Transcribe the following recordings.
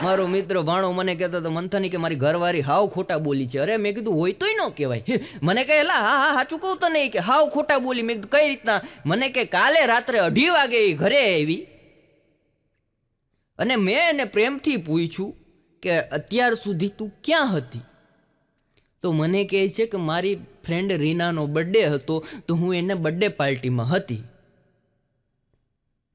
મારો મિત્ર ભાણો મને કહેતો હતો મંથની કે મારી ઘરવાળી હાવ ખોટા બોલી છે. અરે મેં કીધું હોય તોય ન કહેવાય. મને કહે લા હા સાચું કહું તો નહીં કે હાવ ખોટા બોલી. મેં કીધું કઈ રીતના? મને કે કાલે રાત્રે 2:30 વાગે એ ઘરે આવી અને મેં એને પ્રેમથી પૂછ્યું કે અત્યાર સુધી તું ક્યાં હતી? તો મને કહે છે કે મારી ફ્રેન્ડ રીનાનો બર્થડે હતો તો હું એને બર્થડે પાર્ટીમાં હતી.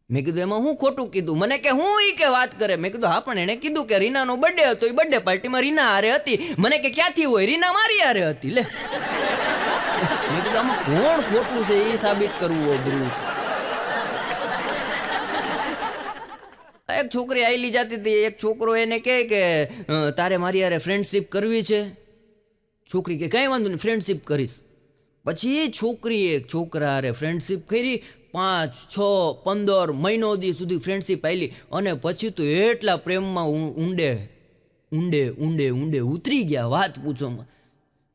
મેં કીધું એમાં હું ખોટું કીધું? મને કે હું ઈ કે વાત કરે. મેં કીધું હા પણ એણે કીધું કે રીનાનો બર્થડે હતો, એ બર્થડે પાર્ટીમાં રીના હારે હતી. મને કે ક્યાંથી હોય? રીના મારી હારે હતી. લે મેં કીધું આમાં કોણ ખોટું છે એ સાબિત કરવું અઘરું છે. એક છોકરી આયલી જતી હતી, એક છોકરો એને કહે કે તારે મારી હારે ફ્રેન્ડશીપ કરવી છે? છોકરી કે કંઈ વાંધો નહીં, ફ્રેન્ડશીપ કરીશ. પછી એ છોકરીએ એક છોકરા હારે ફ્રેન્ડશીપ કરી. 5, 6, 15 મહિનો દી સુધી ફ્રેન્ડશીપ આવેલી અને પછી તો એટલા પ્રેમમાં ઊંડે ઊંડે ઊંડે ઊંડે ઉતરી ગયા, વાત પૂછોમાં.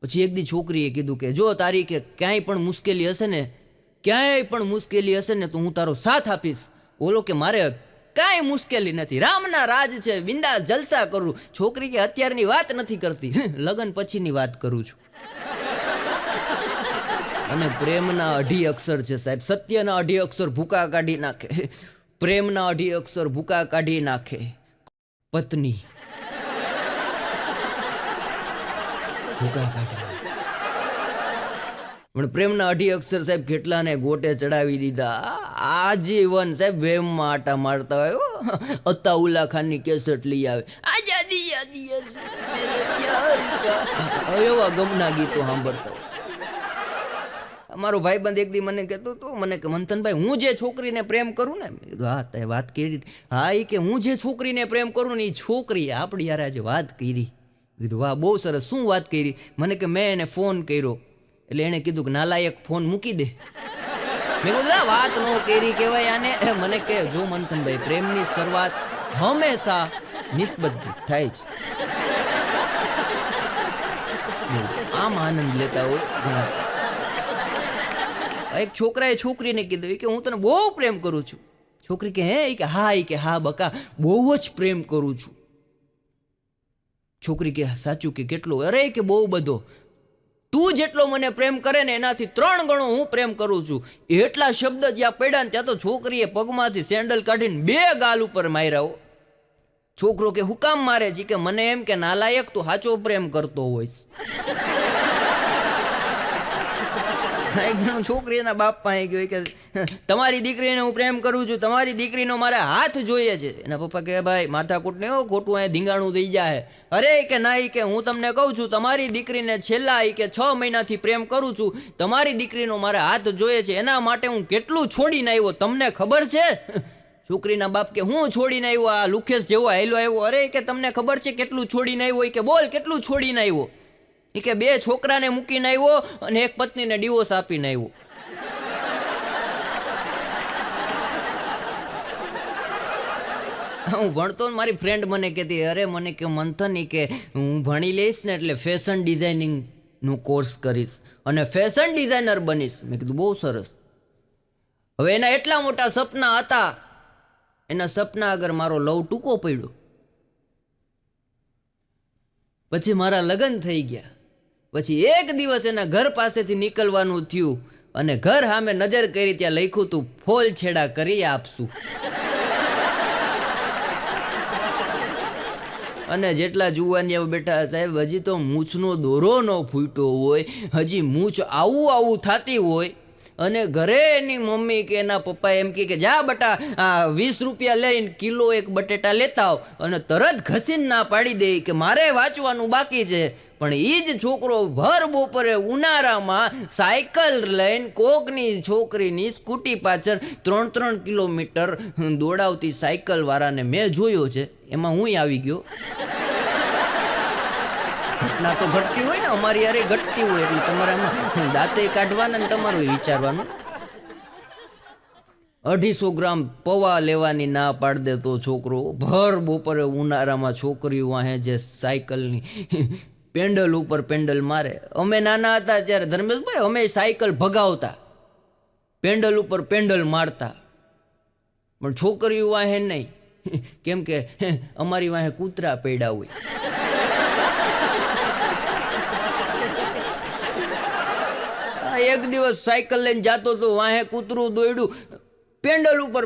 પછી એક દી છોકરીએ કીધું કે જો તારી કે ક્યાંય પણ મુશ્કેલી હશે ને, ક્યાંય પણ મુશ્કેલી હશે ને તો હું તારો સાથ આપીશ. બોલો કે મારે કાંઈ મુશ્કેલી નથી, રામના રાજ છે, બિંદાસ જલસા કરું. છોકરી કે અત્યારની વાત નથી કરતી, લગ્ન પછીની વાત કરું છું. અને પ્રેમના 2 અક્ષર છે સાહેબ. સત્યના 2 અક્ષર ભૂકા કાઢી નાખે, પ્રેમના 2 અક્ષર ભૂકા કાઢી નાખે. પત્ની ભૂકા કાઢી. પણ પ્રેમના 2 અક્ષર સાહેબ કેટલાને ગોટે ચડાવી દીધા. આજીવન સાહેબ વેમમાં આટા મારતા હોય. અતાઉલ્લા ખાનની કેસેટ લઈ આવે, આઝાદી યાદી એવા ગમના ગીતો સાંભળતા. મારો ભાઈબંધ એક દી મને કહેતો હતો, મને કે મંથનભાઈ હું જે છોકરીને પ્રેમ કરું ને, મેં કીધું હા તે વાત કરી. હા એ કે હું જે છોકરીને પ્રેમ કરું ને એ છોકરીએ આપણી યાર આજે વાત કરી. કીધું વાહ બહુ સરસ, શું વાત કરી? મને કે મેં એને ફોન કર્યો એટલે એણે કીધું કે નાલાયક ફોન મૂકી દે. મેં કીધું વાત ન કરી કહેવાય આને. મને કે જો મંથનભાઈ પ્રેમની શરૂઆત હંમેશા નિસ્બત થાય છે. આમ આનંદ લેતા હોય ઘણા. એક છોકરાએ છોકરીને કીધું કે હું તને બહુ પ્રેમ કરું છું. છોકરી કે હે? કે હા. કે હા બકા બહુ જ પ્રેમ કરું છું. છોકરી કે સાચું? કે કેટલો? અરે કે બહુ બધો. તું જેટલો મને પ્રેમ કરે ને એનાથી 3 ગણો હું પ્રેમ કરું છું. એટલા શબ્દ જ્યાં પડ્યા ને ત્યાં તો છોકરીએ પગમાંથી સેન્ડલ કાઢીને 2 ગાલ ઉપર માર્યા. છોકરો કે હું કામ મારે છે? કે મને એમ કે નાલાયક તું સાચો પ્રેમ કરતો હોઈશ. એક જણો છોકરી એના બાપ પાસે ગયો કે તમારી દીકરીને હું પ્રેમ કરું છું, તમારી દીકરીનો મારે હાથ જોઈએ છે. એના પપ્પા કહે ભાઈ માથાકૂટ નહીં હો, ખોટું અહીંયા ધીંગાણું થઈ જાય. અરે કે ના કે હું તમને કહું છું તમારી દીકરીને છેલ્લા કે 6 મહિનાથી પ્રેમ કરું છું, તમારી દીકરીનો મારે હાથ જોઈએ છે. એના માટે હું કેટલું છોડીને આવ્યો તમને ખબર છે? છોકરીના બાપ કે હું છોડીને આવ્યો? આ લુખેશ જેવો હાલ્યો આવ્યો. અરે કે તમને ખબર છે કેટલું છોડીને આવ્યો? કે બોલ કેટલું છોડીને આવ્યો? એ કે 2 છોકરાને મૂકીને આવ્યો અને એક પત્નીને ડિવોર્સ આપીને આવ્યો. હું ભણતો મારી ફ્રેન્ડ મને કહેતી, અરે મને કે મંથન કે હું ભણી લઈશ ને એટલે ફેશન ડિઝાઇનિંગનું કોર્સ કરીશ અને ફેશન ડિઝાઇનર બનીશ. મેં કીધું બહુ સરસ. હવે એના એટલા મોટા સપના હતા, એના સપના આગળ મારો લવ ટૂંકો પડ્યો. પછી મારા લગ્ન થઈ ગયા. પછી એક દિવસ એના ઘર પાસેથી નીકળવાનું થયું અને ઘર સામે નજર કરી ત્યાં લખ્યું તું ફોલ છેડા કરી આપશું. અને જેટલા જુવાનીઓ બેઠા સાહેબ હજી તો મૂછનો દોરો ન ફૂટ્યો હોય, હજી મૂછ આવું થતી હોય અને ઘરે એની મમ્મી કે એના પપ્પા એમ કે જા બટા 20 રૂપિયા લઈને કિલો 1 બટેટા લેતા આવ, અને તરત ઘસીને ના પાડી દે કે મારે વાંચવાનું બાકી છે. પણ એ જ છોકરો ભર બપોરે ઉનાળામાં સાયકલ લઈને કોકની છોકરીની સ્કૂટી પાછળ 3-3 કિલોમીટર દોડાવતી સાયકલ વાળાને મેં જોયો છે. એમાં હું આવી ગયો. ઘટના તો ઘટતી હોય ને, અમારી યારે ઘટતી હોય એટલે તમારે આમાં દાંતે કાઢવાના ને તમારું વિચારવાનું. 250 ગ્રામ પૌવા લેવાની ના પાડ દેતો છોકરો. ભર બપોરે ઉનાળામાં છોકરીઓ વાહે જે સાયકલની પેન્ડલ ઉપર પેન્ડલ મારે. અમે નાના હતા ત્યારે ધર્મેશભાઈ અમે સાયકલ ભગાવતા, પેન્ડલ ઉપર પેન્ડલ મારતા, પણ છોકરીઓ વાહે નહીં. કેમ કે અમારી વાંહે કૂતરા પડ્યા હોય. એક દિવસ સાયકલ લઈને જાતો તો વાહે કૂતરું દોડ્યું, પેન્ડલ ઉપર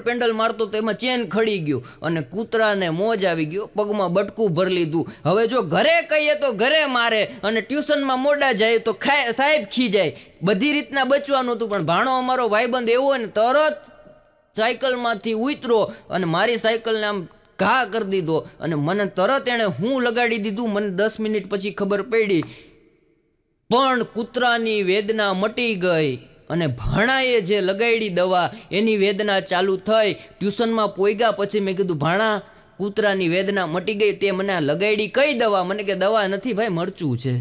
પેન્ડલ મારતો તો એમાં ચેન ખડી ગયો અને કૂતરાને મોજ આવી ગયો, પગમાં બટકું ભરી લીધું. હવે જો ઘરે કહીએ તો ઘરે મારે અને ટ્યુશનમાં મોડા જાય તો સાહેબ ખીજાય. બધી રીતના બચવાનું હતું, પણ ભાણો અમારો ભાઈબંધ એવો ને તરત સાયકલમાંથી ઉતરો અને મારી સાયકલને આમ ઘા કરી દીધો અને મને તરત એણે હું લગાડી દીધું. મને 10 મિનિટ પછી ખબર પડી, પણ કૂતરાની વેદના મટી ગઈ અને ભાણાએ જે લગાડી દવા એની વેદના ચાલુ થઈ. ટ્યુશનમાં પોઈગા પછી મેં કીધું, ભાણા કૂતરાની વેદના મટી ગઈ, તે મને લગાડી કઈ દવા? મને કે દવા નથી ભાઈ, મરચું છે.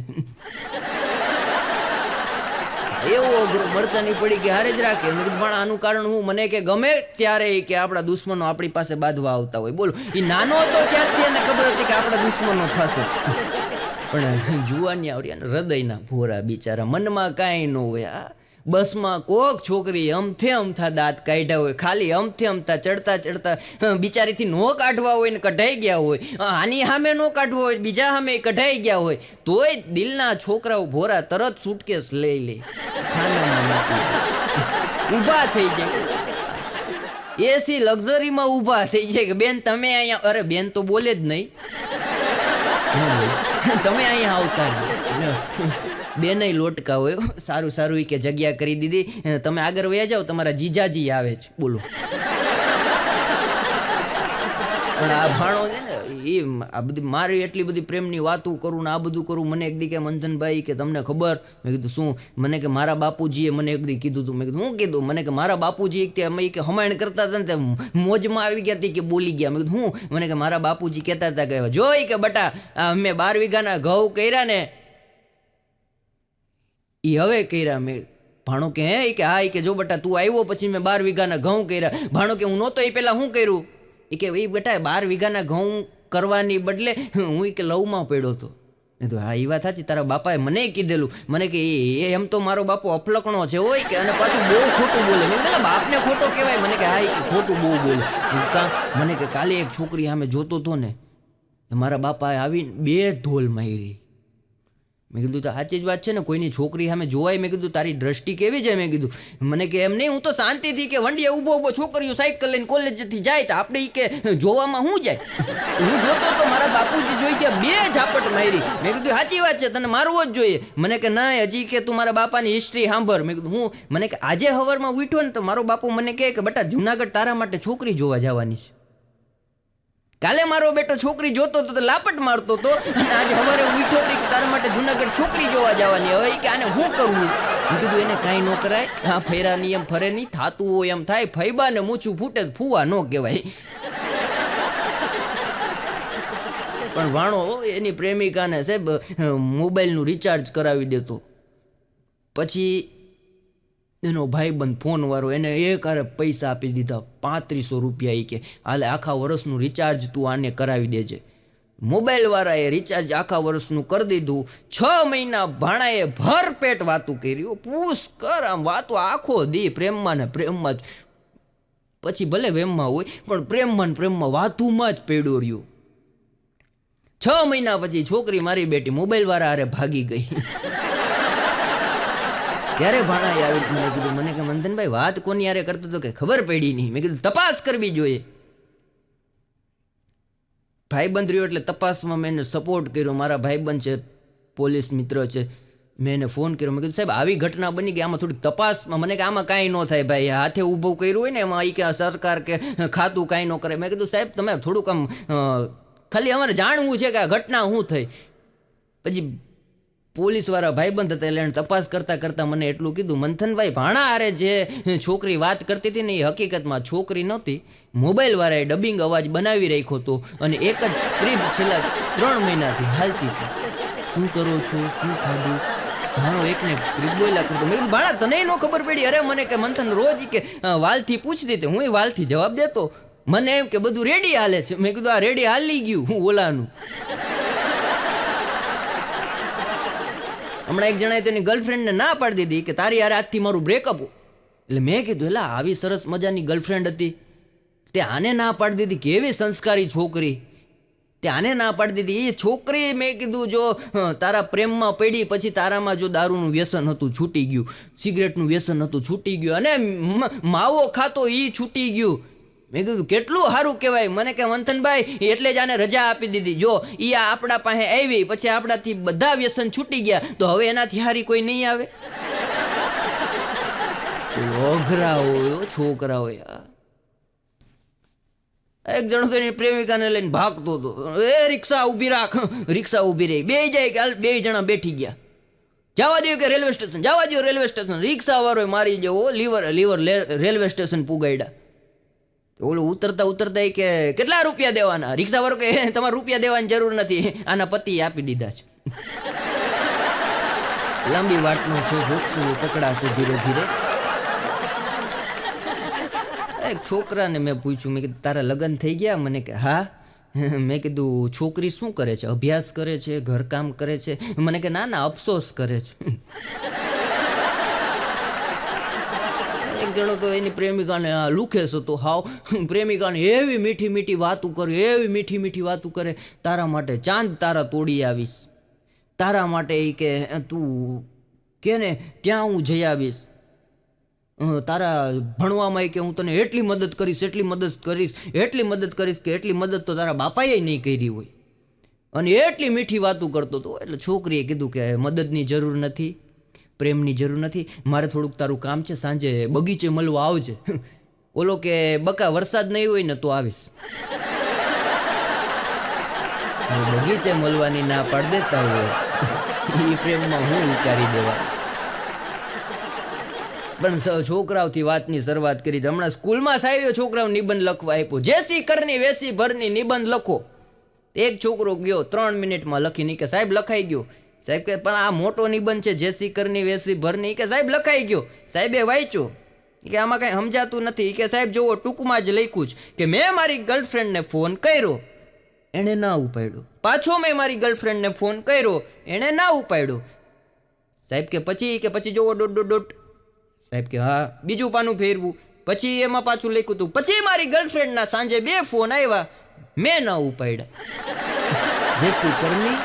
એવો અઘરો મરચાની પડી કે હારે જ રાખે. મેં કીધું ભાણા આનું કારણ હું? મને કે ગમે ત્યારે કે આપણા દુશ્મનો આપણી પાસે બાંધવા આવતા હોય. બોલો, એ નાનો હતો ત્યારથી એને ખબર હતી કે આપણા દુશ્મનો થશે. પણ જુવાની આવડી હૃદયના ભોરા બિચારા, મનમાં કાંઈ ન હોય. બસમાં કોક છોકરી અમથા દાંત કાઢ્યા હોય, ખાલી અમથા ચડતા બિચારીથી નો કાઢવા હોય ને કઢાઈ ગયા હોય, આની સામે નો કાઢવા હોય, બીજા સામે કઢાઈ ગયા હોય, તોય દિલના છોકરાઓ ભોરા તરત સુટકેસ લઈ લે, ઊભા થઈ જાય, એસી લક્ઝરીમાં ઊભા થઈ જાય કે બેન તમે અહીંયા, અરે બેન તો બોલે જ નહીં, તમે અહીંયા આવતા બેનય લોટકા હોય. સારું કે જગ્યા કરી દીધી, તમે આગળ વયા જાઓ, તમારા જીજાજી આવે છે. બોલો, પણ આ ભાણો છે ને એ આ બધી મારી એટલી બધી પ્રેમની વાતો કરું ને આ બધું કરું. મને એક દી કે મંથનભાઈ કે તમને ખબર? મેં કીધું શું? મને કે મારા બાપુજીએ મને એક દી કીધું હતું. મેં કીધું હું કીધું? મને કે મારા બાપુજી કે અમે કે હમાયણ કરતા હતા ને તે મોજમાં આવી ગયા હતી કે બોલી ગયા. મેં કીધું હું? મને કે મારા બાપુજી કહેતા હતા કે જોઈ કે બટા અમે 12 વીઘાના ઘઉં કર્યા ને એ હવે કર્યા. મેં ભાણો કે હે કે હા, કે જો બટા તું આવ્યો પછી મેં 12 વીઘાના ઘઉં કર્યા. ભાણો કે હું નહોતો એ પહેલાં શું કર્યું? એ કે ભાઈ બેટા 12 વીઘાના ઘઉં કરવાની બદલે હું કે લવમાં પડ્યો હતો. મેં તો હા એ વાત સાચી, તારા બાપાએ મને કીધેલું. મને કે એમ તો મારો બાપો અફલકણો છે હોય કે, અને પાછું બહુ ખોટું બોલે. મેં કીધું બાપને ખોટો કહેવાય? મને કે હા કે ખોટું બહુ બોલે. મને કે કાલે એક છોકરી સામે જોતો હતો ને, મારા બાપાએ આવીને 2 ધોલ મારી. મેં કીધું તો સાચી જ વાત છે ને, કોઈની છોકરી સામે જોવાય? મેં કીધું તારી દ્રષ્ટિ કેવી છે? મેં કીધું. મને કે એમ નહીં, હું તો શાંતિથી કે વંડીએ ઊભો છોકરીઓ સાયકલ લઈને કોલેજથી જાય તો આપણે કે જોવામાં શું જાય? હું જોતો તો મારા બાપુજી જોઈ કે 2 ઝાપટ મારી. મેં કીધું સાચી વાત છે, તને મારવો જ જોઈએ. મને કે ના હજી કે તું મારા બાપાની હિસ્ટ્રી સાંભળ. મેં કીધું હું? મને કે આજે સવારમાં ઉઠ્યો ને તો મારો બાપુ મને કહે કે બેટા જુનાગઢ તારા માટે છોકરી જોવા જવાની છે. કાલે મારો બેટો છોકરી જોતો હતો તો લાપટ મારતો હતો, અને આજે સવારે ઉઠ્યો તો તારા માટે જુનાગઢ છોકરી જોવા જવાની. હવે કે આને શું કરવું? મેં કીધું એને કાંઈ ન કરાય. હા, ફેરાની એમ ફરે નહીં, થાતું હોય એમ થાય. ફૈબાને મૂછું ફૂટે ફૂવા ન કહેવાય. પણ વાણો એની પ્રેમિકાને સાહેબ મોબાઈલનું રિચાર્જ કરાવી દેતો. પછી એનો ભાઈબંધ ફોનવાળો એને એકારે પૈસા આપી દીધા 3500 રૂપિયા. એ કે હાલે આખા વર્ષનું રિચાર્જ તું આને કરાવી દેજે. મોબાઈલવાળાએ રિચાર્જ આખા વર્ષનું કરી દીધું. 6 મહિના ભાણાએ ભરપેટ વાતું કર્યું. પૂછ કર આમ વાતો આખો દી પ્રેમમાં ને પ્રેમમાં જ. પછી ભલે વેમમાં હોય પણ પ્રેમમાં ને પ્રેમમાં વાતુમાં જ પેડો રહ્યો. 6 મહિના પછી છોકરી મારી બેટી મોબાઈલવાળા હારે ભાગી ગઈ. ત્યારે ભાણાએ આવી મને કીધું, મને કે મંથનભાઈ વાત કોની યારે કરતો હતો કે ખબર પડી નહીં. મેં કીધું તપાસ કરવી જોઈએ. ભાઈબંધ રહ્યો એટલે તપાસમાં મેં એને સપોર્ટ કર્યો. મારા ભાઈબંધ છે, પોલીસ મિત્ર છે, મેં એને ફોન કર્યો. મેં કીધું સાહેબ આવી ઘટના બની ગઈ, આમાં થોડીક તપાસમાં. મને કે આમાં કાંઈ ન થાય ભાઈ, હાથે ઊભું કર્યું હોય ને એમાં કે સરકાર કે ખાતું કાંઈ ન કરે. મેં કીધું સાહેબ તમે થોડુંક આમ ખાલી અમારે જાણવું છે કે આ ઘટના શું થઈ. પછી પોલીસવાળા ભાઈબંધ હતા એટલે એને તપાસ કરતાં મને એટલું કીધું, મંથનભાઈ ભાણા હારે જે છોકરી વાત કરતી હતી ને એ હકીકતમાં છોકરી નહોતી. મોબાઈલવાળાએ ડબિંગ અવાજ બનાવી રાખ્યો હતો અને એક જ સ્ક્રિપ્ટ છેલ્લા 3 મહિનાથી હાલતી હતી. શું કરો છો, શું ખાધું? ભાણો એકને એક સ્ક્રિપ્ટ બોલ્યા કરતો. મેં કીધું ભાણા તને ન ખબર પડી? અરે મને કે મંથન રોજ કે વાલથી પૂછતી હતી, હું વાલથી જવાબ દેતો. મને એમ કે બધું રેડી હાલે છે. મેં કીધું આ રેડી હાલી ગયું હું ઓલાનું. હમણાં એક જણાએ તેની ગર્લફ્રેન્ડને ના પાડી દીધી કે તારી યાર આજથી મારું બ્રેકઅપ. એટલે મેં કીધું એલા આવી સરસ મજાની ગર્લફ્રેન્ડ હતી. તે આને ના પાડી દીધી, કેવી સંસ્કારી છોકરી, તે આને ના પાડી દીધી. એ છોકરી મેં કીધું જો તારા પ્રેમમાં પડી, પછી તારામાં જો દારૂનું વ્યસન હતું છૂટી ગયું, સિગરેટનું વ્યસન હતું છૂટી ગયું, અને માવો ખાતો એ છૂટી ગયું. મેં કીધું કેટલું સારું કહેવાય. મને કે મંથનભાઈ એટલે જ આને રજા આપી દીધી. જો એ આપણા પાસે આવી પછી આપણાથી બધા વ્યસન છૂટી ગયા, તો હવે એનાથી હારી કોઈ નહીં આવે. ઓઘરા હોય છોકરા હોય. એક જણો તો એની પ્રેમિકાને લઈને ભાગતો હતો. એ રિક્ષા ઊભી રાખ, રિક્ષા ઊભી રહી. બે જાય, બે જણા બેઠી ગયા. જવા દો કે રેલવે સ્ટેશન, જવા દો રેલવે સ્ટેશન. રિક્ષા વાળો મારી જેવો લીવર રેલવે સ્ટેશન પુગાડ્યા. ઓલું ઉતરતા ઉતરતા કે કેટલા રૂપિયા દેવાના? રિક્ષા વાળો કે તમારે રૂપિયા દેવાની જરૂર નથી, આના પતિ આપી દીધા છે. લાંબી વાતનો છે, જોકશું પકડાશે ધીરે ધીરે. એક છોકરાને મેં પૂછ્યું, મેં કીધું તારા લગ્ન થઈ ગયા? મને કે હા. મેં કીધું છોકરી શું કરે છે? અભ્યાસ કરે છે, ઘરકામ કરે છે? મને કે ના ના, અફસોસ કરે છે. એક જણો તો એની પ્રેમિકાને લુખેસ હતો હાવ. પ્રેમિકાને એવી મીઠી મીઠી વાતું કરે, એવી મીઠી મીઠી વાતું કરે, તારા માટે ચાંદ તારા તોડી આવીશ, તારા માટે એ કે તું કે ને ત્યાં હું જઈ આવીશ, તારા ભણવામાં કે હું તને એટલી મદદ કરીશ, એટલી મદદ કરીશ, એટલી મદદ કરીશ કે એટલી મદદ તો તારા બાપાએ નહીં કરી હોય. અને એટલી મીઠી વાતું કરતો હતો. એટલે છોકરીએ કીધું કે મદદની જરૂર નથી, પ્રેમની જરૂર નથી, મારે થોડુંક તારું કામ છે, સાંજે બગીચે મળવા આવજે. ઓલો કે બકા વરસાદ નહીં હોય ને તો આવીશ. બગીચે મળવાની ના પાડી દેતા હોય એ પ્રેમમાં હું ઉતારી દેવા. પણ છોકરાઓથી વાતની શરૂઆત કરી. હમણાં સ્કૂલમાં સાહેબ છોકરાઓ નિબંધ લખવા આપ્યો, જેસી કરની વેસી ભરની નિબંધ લખો. એક છોકરો ગયો 3 મિનિટમાં લખી નહીં કે સાહેબ લખાઈ ગયો. સાહેબ કે પણ આ મોટો નિબંધ છે, જેસી કરની વેસી ભરની, કે સાહેબ લખાઈ ગયો. સાહેબે વાંચ્યો કે આમાં કાંઈ સમજાતું નથી. કે સાહેબ જોવો ટૂંકમાં જ લખ્યું છે કે મેં મારી ગર્લફ્રેન્ડને ફોન કર્યો, એણે ના ઉપાડ્યો. પાછો મેં મારી ગર્લફ્રેન્ડને ફોન કર્યો, એણે ના ઉપાડ્યો. સાહેબ કે પછી જોવો ડોટ ડોટ ડોટ. સાહેબ કે હા. બીજું પાનું ફેરવું, પછી એમાં પાછું લખ્યું હતું, પછી મારી ગર્લફ્રેન્ડના સાંજે 2 ફોન આવ્યા, મેં ના ઉપાડ્યા. જેસી કરની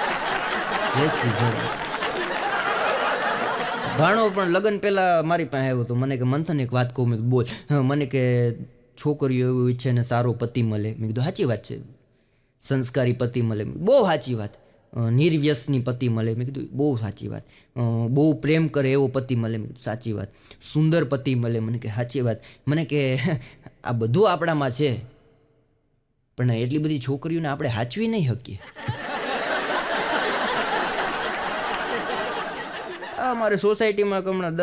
વેસી ભરની. ભાણો પણ લગ્ન પહેલાં મારી પાસે આવ્યો હતો. મને કે મંથન એક વાત કહું. મેં બોલ. મને કે છોકરીઓ એવું ઈચ્છે ને સારો પતિ મળે. મેં કીધું સાચી વાત છે, સંસ્કારી પતિ મળે, બહુ સાચી વાત. નિર્વ્યસની પતિ મળે, મેં કીધું બહુ સાચી વાત. બહુ પ્રેમ કરે એવો પતિ મળે, મેં કીધું સાચી વાત. સુંદર પતિ મળે, મને કે સાચી વાત. મને કે આ બધું આપણામાં છે, પણ એટલી બધી છોકરીઓને આપણે સાચવી નહીં શકીએ. અમારે સોસાયટીમાં હમણાં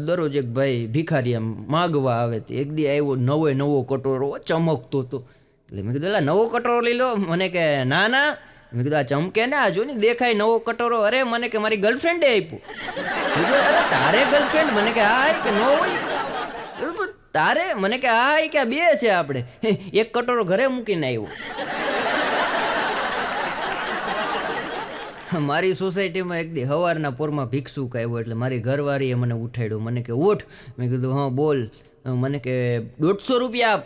દરરોજ એક ભાઈ ભિખારી આમ માગવા આવે. એક દી આવ્યો નવો કટોરો ચમકતો હતો. એટલે મેં કીધું નવો કટોરો લઈ લો. મને કે ના ના. મેં કીધું આ ચમકે ને, આ જો ને દેખાય નવો કટોરો. અરે મને કે મારી ગર્લફ્રેન્ડે આપ્યું. કીધું અરે તારે ગર્લફ્રેન્ડ? મને કે હા. કે નો હોય તારે? મને કે હા. કે આ 2 છે આપણે. એક કટોરો ઘરે મૂકીને આવ્યો. મારી સોસાયટીમાં એક દી સવારના પોરમાં ભિક્ષુક આવ્યો. એટલે મારી ઘરવાળીએ મને ઉઠાડ્યો. મને કે ઉઠ. મેં કીધું હા બોલ. મને કે 150 રૂપિયા આપ.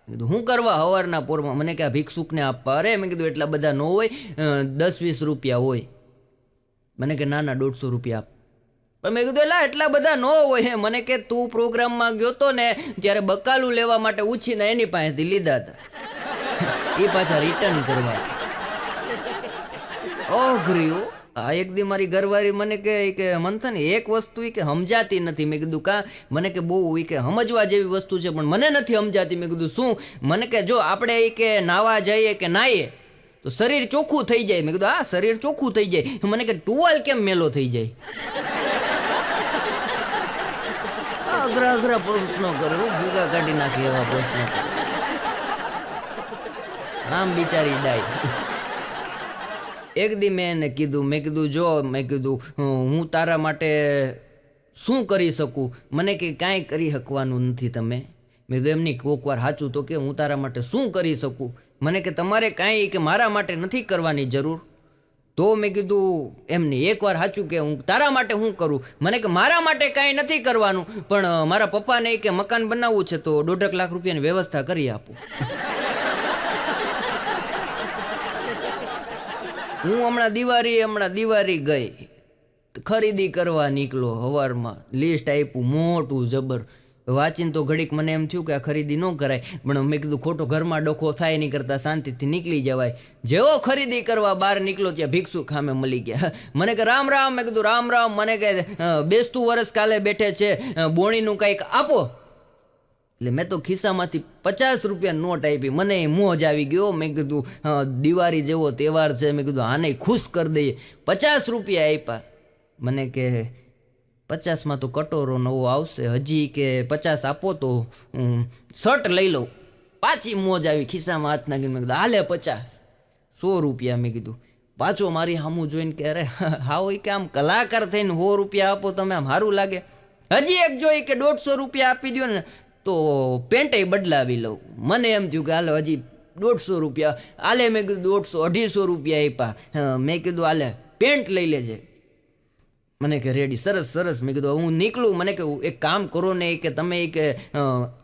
કીધું શું કરવા સવારના પોરમાં? મને કે આ ભિક્ષુકને આપવા. અરે મેં કીધું એટલા બધા ન હોય, 10-20 રૂપિયા હોય. મને કે ના ના 150 રૂપિયા આપ. પણ મેં કીધું એટલા બધા ન હોય. મને કે તું પ્રોગ્રામમાં ગયો તો ને ત્યારે બકાલું લેવા માટે ઉછીને એની પાસેથી લીધા હતા, એ પાછા રિટર્ન કરવા છે. ઓઘર્યું. આ એક દી મારી ઘરવાળી મને કે મંથન એક વસ્તુ કે સમજાતી નથી. મેં કીધું કાં? મને કે બહુ કે સમજવા જેવી વસ્તુ છે પણ મને નથી સમજાતી. મેં કીધું શું? મને કે જો આપણે કે નાવા જઈએ કે નાહીએ તો શરીર ચોખ્ખું થઈ જાય. મેં કીધું હા શરીર ચોખ્ખું થઈ જાય. મને કે ટુવાલ કેમ મેલો થઈ જાય? અઘરા પ્રશ્નો કરે, ભૂગા કાઢી નાખે એવા પ્રશ્નો. આમ બિચારી ડાય. એક દી મેં એને કીધું, મેં કીધું જો, મેં કીધું હું તારા માટે શું કરી શકું? મને કે કાંઈ કરી શકવાનું નથી તમે. મેં કીધું એમની કોક વાર સાચું તો કે હું તારા માટે શું કરી શકું? મને કે તમારે કાંઈ કે મારા માટે નથી કરવાની જરૂર, તો મેં કીધું એમ નહીં, એકવાર સાચું કે હું તારા માટે શું કરું? મને કે મારા માટે કાંઈ નથી કરવાનું, પણ મારા પપ્પાને કે મકાન બનાવવું છે તો 1.5 લાખ રૂપિયાની વ્યવસ્થા કરી આપું. હું હમણાં દિવાળી ગઈ, ખરીદી કરવા નીકળો, સવારમાં લિસ્ટ આપ્યું મોટું જબર. વાંચીને તો ઘડીક મને એમ થયું કે આ ખરીદી ન કરાય, પણ મેં કીધું ખોટો ઘરમાં ડખો થાય નહીં કરતાં શાંતિથી નીકળી જવાય. જેવો ખરીદી કરવા બહાર નીકળો ત્યાં ભિક્ષુ ખામે મળી ગયા. મને કે રામ રામ. મેં કીધું રામ રામ. મને કે બેસતું વરસ કાલે બેઠે છે, બોણીનું કંઈક આપો. એટલે મેં તો ખિસ્સામાંથી 50 રૂપિયા નોટ આપી. મને મોજ આવી ગયો. મેં કીધું દિવાળી જેવો તહેવાર છે, મેં કીધું આને ખુશ કરી દઈએ. 50 રૂપિયા આપ્યા. મને કે 50માં તો કટોરો નવો આવશે, હજી કે 50 આપો તો શર્ટ લઈ લઉં. પાછી મોજ આવી, ખિસ્સામાં હાથ નાખીને મેં કીધું હાલે 50. 100 રૂપિયા. મેં કીધું પાછો મારી સામું જોઈને કે અરે હા હોય કે આમ કલાકાર થઈને 100 રૂપિયા આપો તમે, આમ સારું લાગે. હજી એક જોઈ કે 150 રૂપિયા આપી દો ને તો પેન્ટે બદલાવી લઉં. મને એમ થયું કે હાલે હજી 150 રૂપિયા હાલે. મેં કીધું 150, 250 રૂપિયા આપ્યા. મેં કીધું હાલે પેન્ટ લઈ લેજે. મને કે રેડી, સરસ સરસ. મેં કીધું હું નીકળું. મને કે એક કામ કરો ને કે તમે કે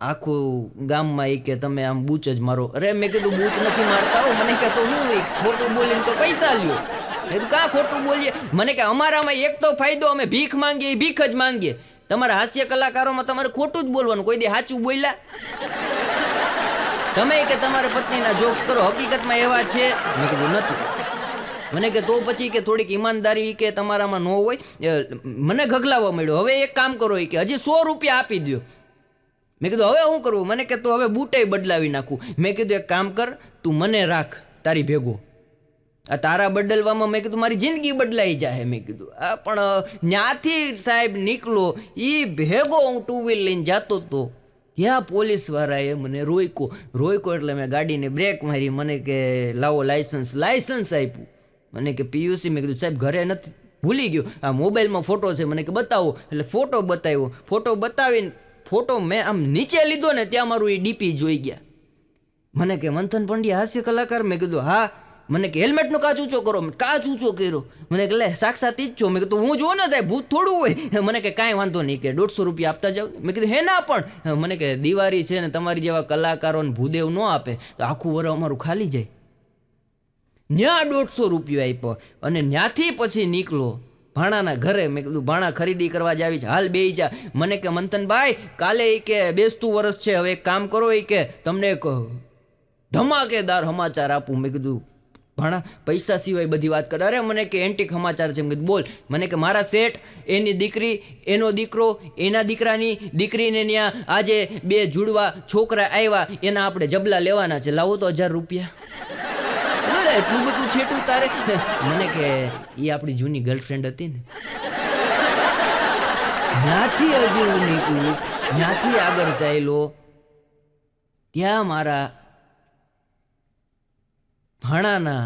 આખું ગામમાં કે તમે આમ બૂચ જ મારો. અરે મેં કીધું બૂચ નથી મારતા હો. મને કે તો હું ખોટું બોલીને તો પૈસા લ્યો. મેં કીધું કાં ખોટું બોલીએ? મને કે અમારામાં એક તો ફાયદો, અમે ભીખ માંગીએ, ભીખ જ માંગીએ. તમારા હાસ્ય કલાકારોમાં તમારે ખોટું જ બોલવાનું, કોઈ દે સાચું બોલ્યા? તમે કે તમારા પત્નીના જોક્સ કરો, હકીકતમાં એવા છે? મેં કીધું નથી. મને કે તો પછી કે થોડીક ઈમાનદારી કે તમારામાં ન હોય. મને ગગલાવા મળ્યો. હવે એક કામ કરો કે હજી 100 રૂપિયા આપી દો. મેં કીધું હવે શું કરવું? મને કે તો હવે બૂટે બદલાવી નાખું. મેં કીધું એક કામ કર, તું મને રાખ તારી ભેગો. આ તારા બદલવામાં મેં કીધું મારી જિંદગી બદલાઈ જાય. મેં કીધું આ પણ ત્યાંથી સાહેબ નીકળો એ ભેગો હું 2 વ્હીલ લઈને જતો હતો. ત્યાં પોલીસવાળાએ મને રોક્યો એટલે મેં ગાડીને બ્રેક મારી. મને કે લાવો લાઇસન્સ આપ્યું. મને કે પીયુસી. મેં કીધું સાહેબ ઘરે નથી, ભૂલી ગયો. આ મોબાઈલમાં ફોટો છે. મને કે બતાવો. એટલે ફોટો બતાવ્યો. ફોટો બતાવીને ફોટો મેં આમ નીચે લીધો ને ત્યાં મારું એ ડીપી જોઈ ગયા. મને કે મંથન પંડ્યા હાસ્ય કલાકાર? મેં કીધું હા. મને કે હેલ્મેટનો કાચ ઊંચો કરો. કાચ ઊંચો કર્યો. મને કે લે સાક્ષાત ઈ જ છો. મેં કીધું હું જોઉં ને સાહેબ, ભૂત થોડું હોય. મને કે કાંઈ વાંધો નહીં, કે 150 રૂપિયા આપતા જાવ. મેં કીધું હે ના, પણ મને કે દિવાળી છે ને તમારી જેવા કલાકારોને ભૂદેવ ન આપે તો આખું વરસ અમારું ખાલી જાય. ત્યાં 150 રૂપિયા આપ્યો અને ત્યાંથી પછી નીકળો ભાણાના ઘરે. મેં કીધું ભાણા ખરીદી કરવા જ આવી છે, હાલ બેહી જા. મને કે મંથનભાઈ કાલે કે બેસતું વરસ છે, હવે એક કામ કરો કે તમને એક ધમાકેદાર સમાચાર આપું. મેં કીધું ભાણા પૈસા સિવાય બધી વાત કરે. અરે મને કે એન્ટિક સમાચાર છે. મેં કીધું બોલ. મને કે મારા શેઠ, એની દીકરી, એનો દીકરો, એના દીકરાની દીકરીને ત્યાં આજે 2 જુડવા છોકરા આવ્યા, એના આપણે જબલા લેવાના છે, લાવો તો 1000 રૂપિયા. એટલું બધું છેટું તારે? મને કે એ આપણી જૂની ગર્લફ્રેન્ડ હતી ને. ત્યાંથી હજી હું નીકળું, ત્યાંથી આગળ ચાલ્યો. ત્યાં મારા ભાણાના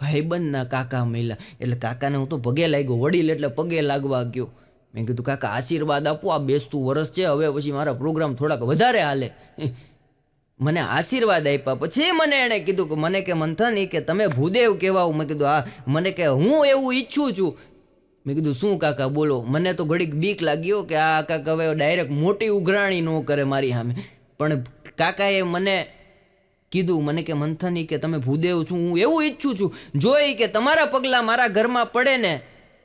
ભાઈબંધના કાકા મળ્યા. એટલે કાકાને હું તો પગે લાગ્યો, વડીલ એટલે પગે લાગવા ગયો. મેં કીધું કાકા આશીર્વાદ આપો, આ બેસતું વરસ છે, હવે પછી મારા પ્રોગ્રામ થોડાક વધારે હાલે. મને આશીર્વાદ આપ્યા. પછી મને એણે કીધું કે મને કે મંથન કે તમે ભૂદેવ કહેવાઓ. મેં કીધું હા. મને કે હું એવું ઈચ્છું છું. મેં કીધું શું કાકા બોલો. મને તો ઘડીક બીક લાગ્યો કે આ કાકા હવે ડાયરેક્ટ મોટી ઉઘરાણી ન કરે મારી સામે. પણ કાકાએ મને કીધું, મને કે મંથન કે તમે ભૂદેવ છું, હું એવું ઈચ્છું છું જોઈ કે તમારા પગલાં મારા ઘરમાં પડે ને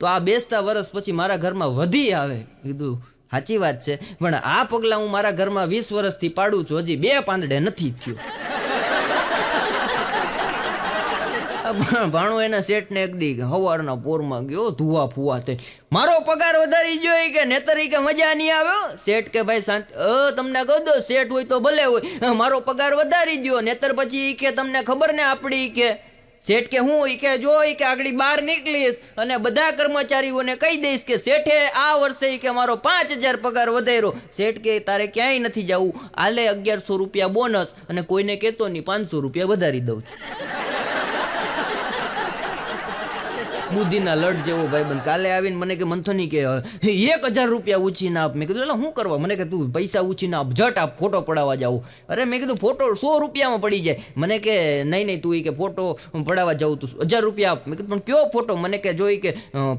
તો આ બેસતા વરસ પછી મારા ઘરમાં વધી આવે. કીધું સાચી વાત છે, પણ આ પગલાં હું મારા ઘરમાં 20 વર્ષથી પાડું છું, હજી 2 પાંદડે નથી થયું. ભાણો એના શેઠને એક દી સવારના પોરમાં ગયો ધુવા ફુવા થઈ. મારો પગાર વધારી ગયો કે નેતરી કે મજા નહીં આવ્યો. શેઠ કે ભાઈ શાંતિ, તમને કહી દો શેઠ હોય તો ભલે હોય, મારો પગાર વધારી દો. નેતર પછી કે તમને ખબર ને આપણી કે શેઠ કે હું કે જો કે આગળ બહાર નીકળીશ અને બધા કર્મચારીઓને કહી દઈશ કે શેઠે આ વર્ષે કે મારો 5000 પગાર વધાર્યો. શેઠ કે તારે ક્યાંય નથી જવું, આલે 1100 રૂપિયા બોનસ અને કોઈને કહેતો નહીં, 500 રૂપિયા વધારી દઉં છું. બુદ્ધિના લડ જેવો ભાઈબંધ. કાલે આવીને મને કે મંથની કે 1,000 રૂપિયા ઉછીને આપ. મેં કીધું એટલે શું કરવા? મને કે તું પૈસા ઉછીને આપ, જટ આપ, ફોટો પડાવવા જાઉં. અરે મેં કીધું ફોટો 100 રૂપિયામાં પડી જાય. મને કે નહીં તું કે ફોટો પડાવવા જાઉં, તું 1,000 રૂપિયા આપ. મેં કીધું પણ કયો ફોટો? મને કે જોઈ કે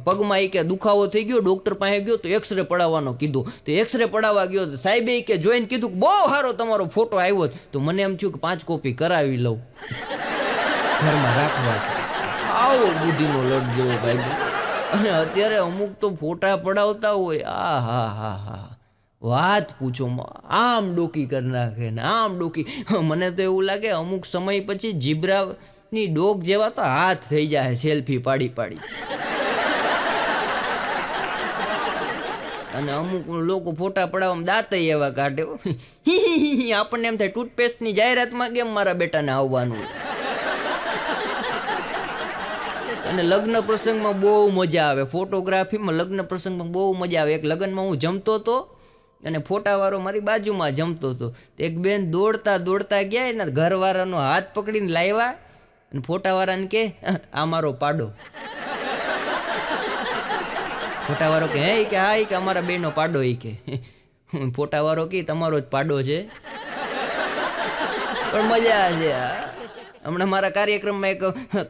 પગમાં કે દુખાવો થઈ ગયો, ડૉક્ટર પાસે ગયો તો એક્સરે પડાવવાનો કીધું. તો એક્સરે પડાવવા ગયો તો સાહેબે કે જોઈને કીધું બહુ સારો તમારો ફોટો આવ્યો. તો મને એમ થયું કે 5 કોપી કરાવી લઉં, ઘરમાં રાખવા. આવો બુદ્ધિનો લડ જેવો ભાઈ. અને અત્યારે અમુક તો ફોટા પડાવતા હોય, આ હા હા હા વાત પૂછો, આમ ડોકી કરી નાખે ને આમ ડોકી. મને તો એવું લાગે અમુક સમય પછી જીબ્રાની ડોક જેવા તો હાથ થઈ જાય સેલ્ફી પાડી પાડી. અને અમુક લોકો ફોટા પડાવવામાં દાંત એવા કાઢે. આપણને એમ થાય ટૂથપેસ્ટની જાહેરાતમાં કેમ મારા બેટાને આવવાનું. અને લગ્ન પ્રસંગમાં બહુ મજા આવે, ફોટોગ્રાફીમાં લગ્ન પ્રસંગમાં બહુ મજા આવે. એક લગ્નમાં હું જમતો હતો અને ફોટાવાળો મારી બાજુમાં જમતો હતો. એક બેન દોડતા દોડતા ગયા, એના ઘરવાળાનો હાથ પકડીને લાવ્યા અને ફોટાવાળાને કે આ મારો પાડો. ફોટાવાળો કે હે કે હા કે અમારા બેનો પાડો. એ કે ફોટાવાળો કે તમારો જ પાડો છે. પણ મજા છે. હમણાં મારા કાર્યક્રમમાં એક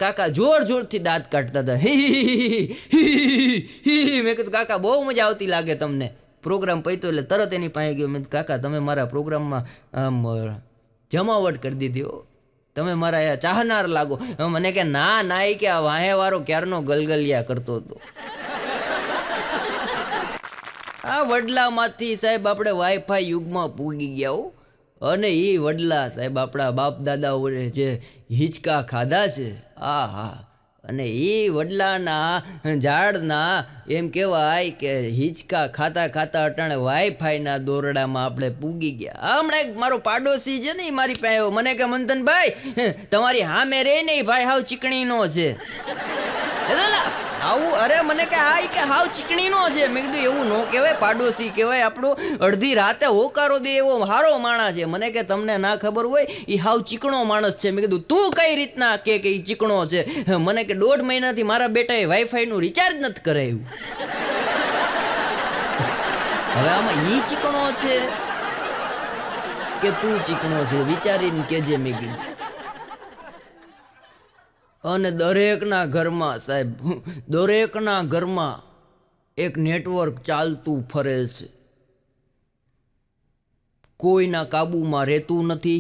કાકા જોર જોરથી દાંત કાઢતા હતા. મેં કીધું કાકા બહુ મજા આવતી લાગે તમને. પ્રોગ્રામ પત્યો એટલે તરત એની પાસે ગયો. મેં કાકા તમે મારા પ્રોગ્રામમાં જમાવટ કરી દીધી હો, તમે મારા ચાહનાર લાગો. મને કે ના ના, કે આ વાહેવાળો ક્યારનો ગલગલિયા કરતો હતો. આ વડલામાંથી સાહેબ આપણે વાઈફાઈ યુગમાં પૂગી ગયા હો. અને એ વડલા સાહેબ આપણા બાપ દાદાઓએ જે હિંચકા ખાધા છે, આ હા. અને એ વડલાના ઝાડના એમ કહેવાય કે હિંચકા ખાતા ખાતા અટાણે વાઈફાઈના દોરડામાં આપણે પૂગી ગયા. હમણાં એક મારો પાડોશી છે ને, એ મારી પાસે આવ્યો. મને કે મંથનભાઈ તમારી હામે રે ને ભાઈ હાવ ચીકણીનો છે. આવું અરે મને કે આ કે હાવ ચીકણીનો છે. મેં કીધું એવું ન કહેવાય, પાડોશી કહેવાય. આપણો અડધી રાતે હોકારો દે એવો સારો માણસ છે. મને કે તમને ના ખબર હોય, એ હાવ ચીકણો માણસ છે. મેં કીધું તું કઈ રીતના કે એ ચીકણો છે? મને કે 1.5 મહિનાથી મારા બેટાએ વાઈફાઈનું રિચાર્જ નથી કરાવ્યું. હવે આમાં ઈ ચીકણો છે કે તું ચીકણો છે વિચારીને કેજે. મેં કીધું. અને દરેકના ઘરમાં સાહેબ, દરેકના ઘરમાં એક નેટવર્ક ચાલતું ફરે છે. કોઈના કાબુમાં રહેતું નથી,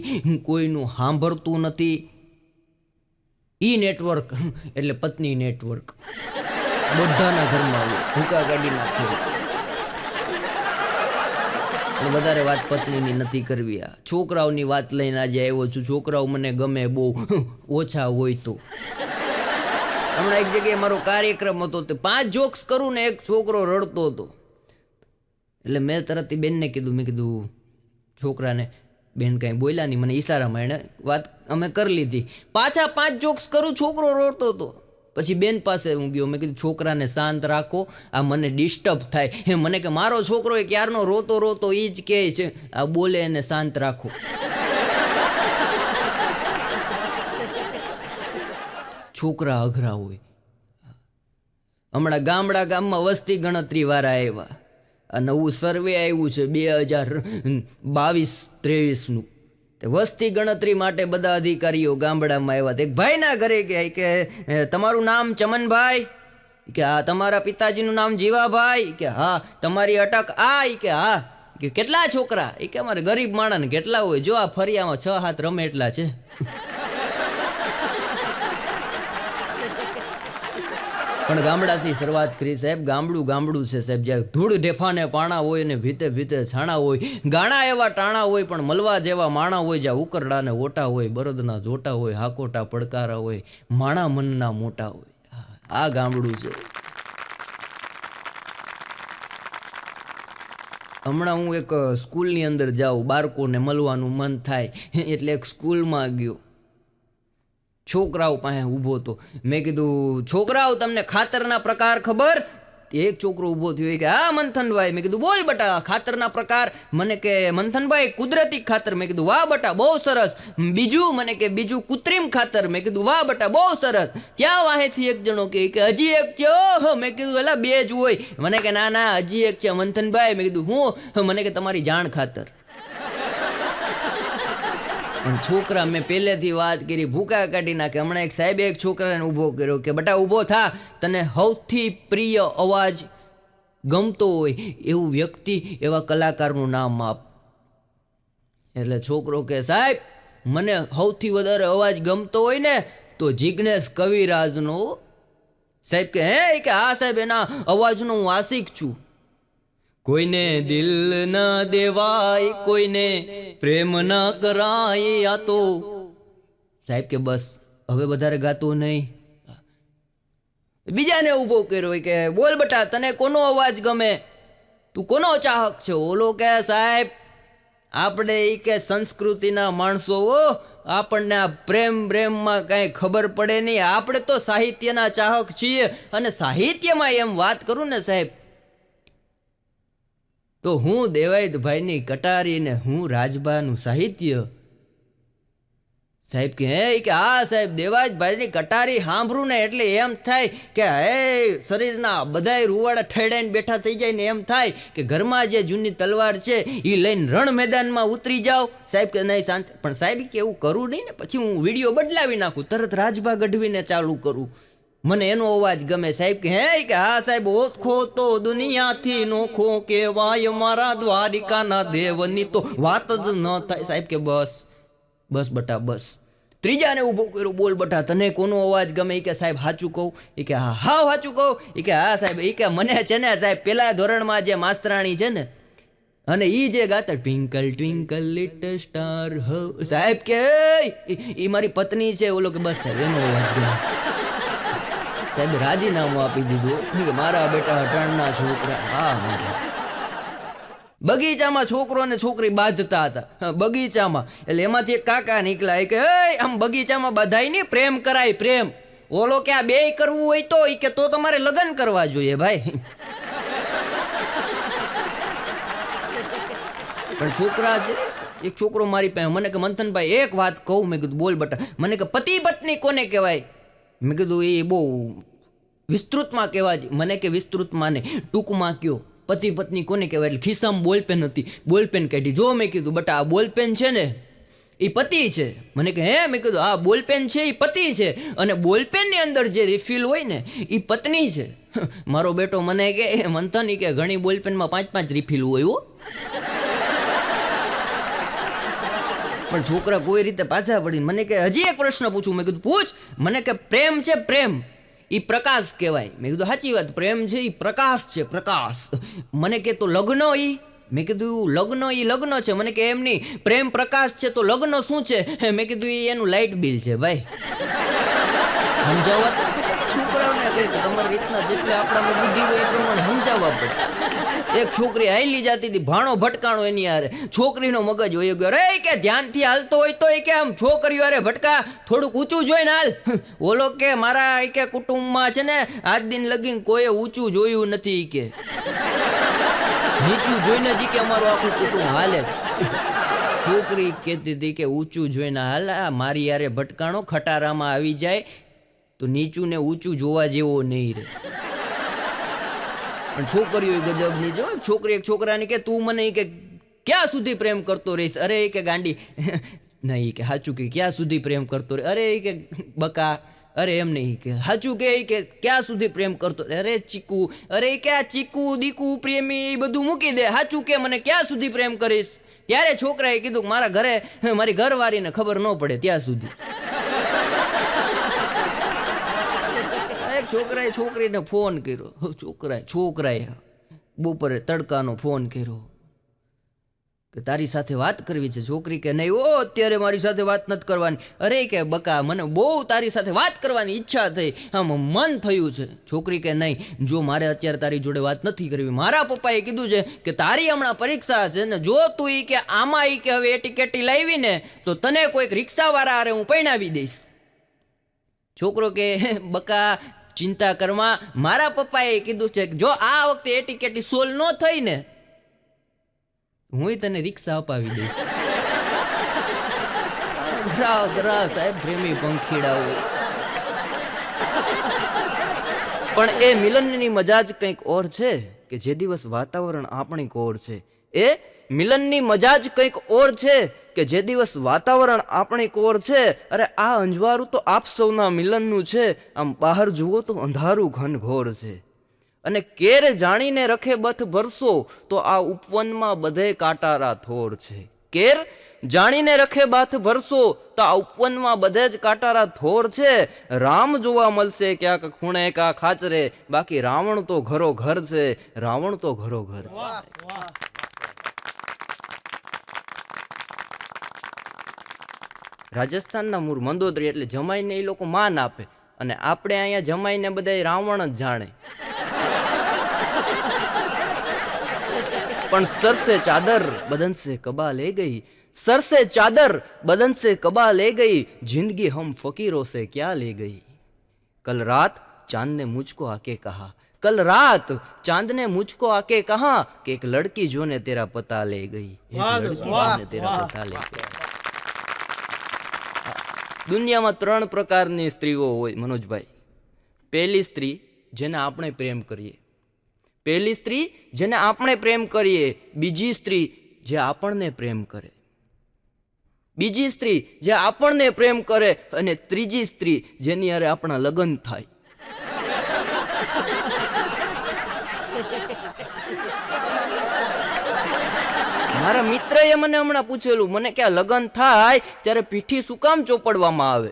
કોઈનું સાંભળતું નથી. ઈ નેટવર્ક એટલે પત્ની નેટવર્ક બધાના ઘરમાં ભૂકા કાઢી નાખ્યો. પણ વધારે વાત પત્નીની નથી કરવી. આ છોકરાઓની વાત લઈને આજે આવ્યો છું. છોકરાઓ મને ગમે બહુ, ઓછા હોય તો. હમણાં એક જગ્યાએ મારો કાર્યક્રમ હતો, તે 5 જોક્સ કરું ને એક છોકરો રડતો હતો. એટલે મેં તરતથી બેનને કીધું, મેં કીધું છોકરાને, બેન કાંઈ બોલ્યા નહીં, મને ઈશારામાં એણે વાત અમે કરી લીધી. પાછા 5 જોક્સ કરું, છોકરો રડતો હતો. પછી બેન પાસે હું ગયો. મેં કીધું છોકરાને શાંત રાખો, આ મને ડિસ્ટર્બ થાય. મને કે મારો છોકરો એ ક્યારનો રોતો રોતો એ જ કહે છે, આ બોલે એને શાંત રાખો. છોકરા અઘરા હોય. હમણાં ગામમાં વસ્તી ગણતરી વાળા આવ્યા. આ નવું સર્વે આવ્યું છે 2022-23નું. વસ્તી ગણતરી માટે બધા અધિકારીઓ ગામડામાં આવ્યા. એક ભાઈના ઘરે ગયા કે તમારું નામ ચમનભાઈ? કે હા. તમારા પિતાજીનું નામ જીવાભાઈ? કે હા. તમારી અટક આ? કે હા. કે કેટલા છોકરા? એ કે અમારે ગરીબ માણસને કેટલા હોય, જો આ ફરિયામાં 6-7 રમે એટલા છે. પણ ગામડાથી શરૂઆત કરી સાહેબ. ગામડું છે સાહેબ, જ્યાં ધૂળ ઢેફાને પાણા હોય ને ભીતે ભીતે છાણા હોય. ગાણા એવા ટાણા હોય પણ મળવા જેવા માણા હોય. જ્યાં ઉકરડા ને ઓટા હોય, બળદના જોટા હોય, હાકોટા પડકારા હોય, માણા મનના મોટા હોય. આ ગામડું છે. હમણાં હું એક સ્કૂલની અંદર જાઉં, બાળકોને મળવાનું મન થાય એટલે એક સ્કૂલમાં ગયો. છોકરાઓ પાસે ઊભો હતો. મેં કીધું છોકરાઓ તમને ખાતરના પ્રકાર ખબર? એક છોકરો ઊભો થયો કે હા મંથનભાઈ. મેં કીધું બોલ બટા ખાતરના પ્રકાર. મને કે મંથનભાઈ કુદરતી ખાતર. મેં કીધું વાહ બટા બહુ સરસ. બીજું? મને કે બીજું કૃત્રિમ ખાતર. મેં કીધું વાહ બટા બહુ સરસ. ક્યાં વાહેથી એક જણો કે હજી એક છે. ઓહો. મેં કીધું એલા બે જ હોય. મને કે ના ના હજી એક છે મંથનભાઈ. મેં કીધું હું? મને કે તમારી જાણ ખાતર. પણ છોકરા મેં પહેલેથી વાત કરી ભૂકા કાઢી નાખે. હમણાં એક સાહેબે એક છોકરાને ઊભો કર્યો કે બટા ઊભો થા, તને સૌથી પ્રિય અવાજ ગમતો હોય એવું વ્યક્તિ, એવા કલાકારનું નામ આપ. એટલે છોકરો કે સાહેબ મને સૌથી વધારે અવાજ ગમતો હોય ને તો જિગ્નેશ કવિરાજનો. સાહેબ કે હે? કે હા સાહેબ એના અવાજનો હું આશિક છું. કોઈને દિલ ન દેવાય, કોઈને પ્રેમ ન કરાય, આ તો. સાહેબ કે બસ હવે વધારે ગાતો નહીં. બીજાને ઊભો કર્યો કે બોલ બટા તને કોનો અવાજ ગમે, તું કોનો ચાહક છે? ઓલો કે સાહેબ આપણે કે સંસ્કૃતિના માણસો હો, આપણને આ પ્રેમમાં કાંઈ ખબર પડે નહીં. આપણે તો સાહિત્યના ચાહક છીએ. અને સાહિત્યમાં એમ વાત કરું ને સાહેબ, તો હું દેવાયતભાઈની કટારી ને હું રાજબાનું સાહિત્ય. સાહેબ કે હે? કે હા સાહેબ દેવાયતભાઈની કટારી સાંભળું ને એટલે એમ થાય કે હે શરીરના બધાય રૂવાડા ઠેડાઈને બેઠા થઈ જાય ને એમ થાય કે ઘરમાં જે જૂની તલવાર છે એ લઈને રણ મેદાનમાં ઉતરી જાઓ. સાહેબ કે નહીં શાંત. પણ સાહેબ કે એવું કરું નહીં ને, પછી હું વિડીયો બદલાવી નાખું, તરત રાજભા ગઢવીને ચાલુ કરું, મને એનો અવાજ ગમે. સાહેબ કે હે? કે હા સાહેબ ઓળખો તો દુનિયાથી નોખો કહેવાય, મારા દ્વારિકાના દેવની તો વાત જ ન થાય. સાહેબ કે બસ બસ બટા બસ. ત્રીજાને ઊભો કર્યો બોલ બટા તને કોનો અવાજ ગમે? કે સાહેબ સાચું કહું? કે હા હા સાચું કહું? કે હા સાહેબ. કે મને છે ને સાહેબ પેલા ધોરણમાં જે માસ્તરાણી છે ને, અને એ જે ગાતા ટ્વિંકલ ટ્વિંકલ લિટલ સ્ટાર. સાહેબ કે એ મારી પત્ની છે. ઓલો કે બસ સાહેબ એનો અવાજ ગમે. સાહેબ રાજીનામું આપી દીધું કે મારા બેટા અટાણના છોકરા. હા હા. બગીચામાં છોકરો ને છોકરી બાંધતા હતા બગીચામાં. એટલે એમાંથી એક કાકા નીકળ્યા કે આમ બગીચામાં બધાય નહીં પ્રેમ કરાય પ્રેમ. ઓલો કે આ બે કરવું હોય તો કે તો તમારે લગ્ન કરવા જોઈએ ભાઈ. પણ છોકરા છે એક છોકરો મારી પાસે મને કે મંથનભાઈ એક વાત કહું. મેં કીધું બોલ બટા. મને કે પતિ પત્ની કોને કહેવાય? મેં કીધું એ બહુ વિસ્તૃતમાં કહેવા છે. મને કે વિસ્તૃતમાં ને ટૂંકમાં કયો પતિ પત્ની કોને કહેવાય? એટલે ખિસ્સામાં બોલપેન હતી, બોલપેન કાઢી. જો મેં કીધું બટા આ બોલપેન છે ને એ પતિ છે. મને કે હે? મેં કીધું આ બોલપેન છે એ પતિ છે, અને બોલપેનની અંદર જે રિફિલ હોય ને એ પત્ની છે. મારો બેટો મને કે મંથન કે ઘણી બોલપેનમાં 5-5 રિફિલ હોય હો. પણ છોકરા કોઈ રીતે પાછા પડી. મને કે હજી એક પ્રશ્ન પૂછું. મેં કીધું પૂછ. મને કે પ્રેમ છે પ્રેમ એ પ્રકાશ કહેવાય. મેં કીધું સાચી વાત, પ્રેમ છે એ પ્રકાશ છે પ્રકાશ. મને કે તો લગ્ન ઈ? મેં કીધું લગ્ન એ લગ્ન છે. મને કે એમ નહીં, પ્રેમ પ્રકાશ છે તો લગ્ન શું છે? મેં કીધું એ એનું લાઇટ બિલ છે ભાઈ. સમજાવવા તો છોકરાઓને કંઈક તમારી રીતના જેટલે આપણામાં બુદ્ધિ હોય એ પ્રમાણે સમજાવવા પડે. એક છોકરી હાલી જતી હતી, ભાણો ભટકાણો એની યારે. છોકરીનો મગજ હોય ગયો, રે કે ધ્યાનથી હાલતો હોય તો કે આમ છોકરીઓ અરે ભટકા થોડુંક ઊંચું જોઈને હાલ. ઓલો કે મારા કે કુટુંબમાં છે ને આજ દિન લગીને કોઈએ ઊંચું જોયું નથી કે નીચું જોઈને જ કે અમારું આખું કુટુંબ હાલે છે. છોકરી કહેતી હતી કે ઊંચું જોઈને હાલ, મારી યારે ભટકાણો ખટારામાં આવી જાય તો નીચું ને ઊંચું જોવા જેવો નહીં રહે. પણ છોકરીઓ ગજબની જો. છોકરી એક છોકરાને કે તું મને કે ક્યાં સુધી પ્રેમ કરતો રહીશ? અરે કે ગાંડી નહીં કે સાચું કે ક્યાં સુધી પ્રેમ કરતો રહે? અરે કે બકા. અરે એમ નહીં કે સાચું કે ક્યાં સુધી પ્રેમ કરતો રહે? અરે ચીકુ. અરે કે આ ચીકુ દીકુ પ્રેમી એ બધું મૂકી દે, સાચું કે મને ક્યાં સુધી પ્રેમ કરીશ? ત્યારે છોકરાએ કીધું કે મારા ઘરે મારી ઘરવાળીને ખબર ન પડે ત્યાં સુધી. છોકરાએ છોકરીને ફોન કર્યો. છોકરાએ બપોરે તડકાનો ફોન કર્યો કે તારી સાથે વાત કરવી છે. છોકરી કે નહીં ઓ અત્યારે મારી સાથે વાત નથી કરવાની. અરે કે બકા મને બહુ તારી સાથે વાત કરવાની ઈચ્છા થઈ, આમ મન થયું છે. છોકરી કે નહીં જો મારે અત્યારે તારી જોડે વાત નથી કરવી. મારા પપ્પાએ કીધું છે કે તારી હમણાં પરીક્ષા છે ને જો તું ઈ કે આમાં ઈ કે હવે એટી કેટી લાવી ને તો તને કોઈક રિક્ષાવાળા હારે હું પરણાવી દઈશ. છોકરો કે બકા ચિંતા કરમાં મારા પપ્પાએ કીધું છે કે જો આ વખતે એટીકેટી સોલ્વ ન થઈ ને હું તને રિક્ષા અપાવી દઈશ. ગ્રા સાહેબ પ્રેમી પંખીડા હોય. પણ એ મિલનની મજા જ કંઈક ઓર છે કે જે દિવસ વાતાવરણ આપણી કોર છે. એ મિલનની મજા જ કંઈક ઓર છે કે જે દિવસ વાતાવરણ આપણી કોર છે. અરે આ અંજવારું તો આપ સૌના મિલનનું છે. આમ બહાર જુઓ તો અંધારું ઘનઘોર છે. અને કેર જાણીને રખે બથ ભરસો તો આ ઉપવનમાં બધે કાંટારા થોર છે. કેર જાણીને રખે બાથ ભરસો તો આ ઉપવનમાં બધે જ કાંટારા થોર છે. રામ જોવા મળશે ક્યાંક ખૂણે કા ખાચરે, બાકી રાવણ તો ઘરો ઘર છે. રાવણ તો ઘરો ઘર છે. રાજસ્થાનના મૂળ મંદોદરી એટલે જમાઈને એ લોકો માન આપે અને આપણે અહીંયા જમાઈને બધા રાવણ જ જાણે. પણ સરસે ચાદર બદન સે કબા લે ગઈ, સરસે ચાદર बदन से कबा ले गई, जिंदगी हम फकीरों से क्या ले गई. कल रात चांद ने मुझको आके कहा, कल रात चांद ने मुझको आके कहा कि एक लड़की जो ने तेरा पता ले गई, एक लड़की जो ने तेरा पता ले गई. દુનિયામાં 3 પ્રકારની સ્ત્રીઓ હોય મનોજભાઈ. પહેલી સ્ત્રી જેને આપણે પ્રેમ કરીએ, પહેલી સ્ત્રી જેને આપણે પ્રેમ કરીએ, બીજી સ્ત્રી જે આપણને પ્રેમ કરે, બીજી સ્ત્રી જે આપણને પ્રેમ કરે અને ત્રીજી સ્ત્રી જેની હારે આપણા લગ્ન થાય. મારા મિત્રએ મને હમણાં પૂછેલું, મને કે લગ્ન થાય ત્યારે પીઠી શું કામ ચોપડવામાં આવે?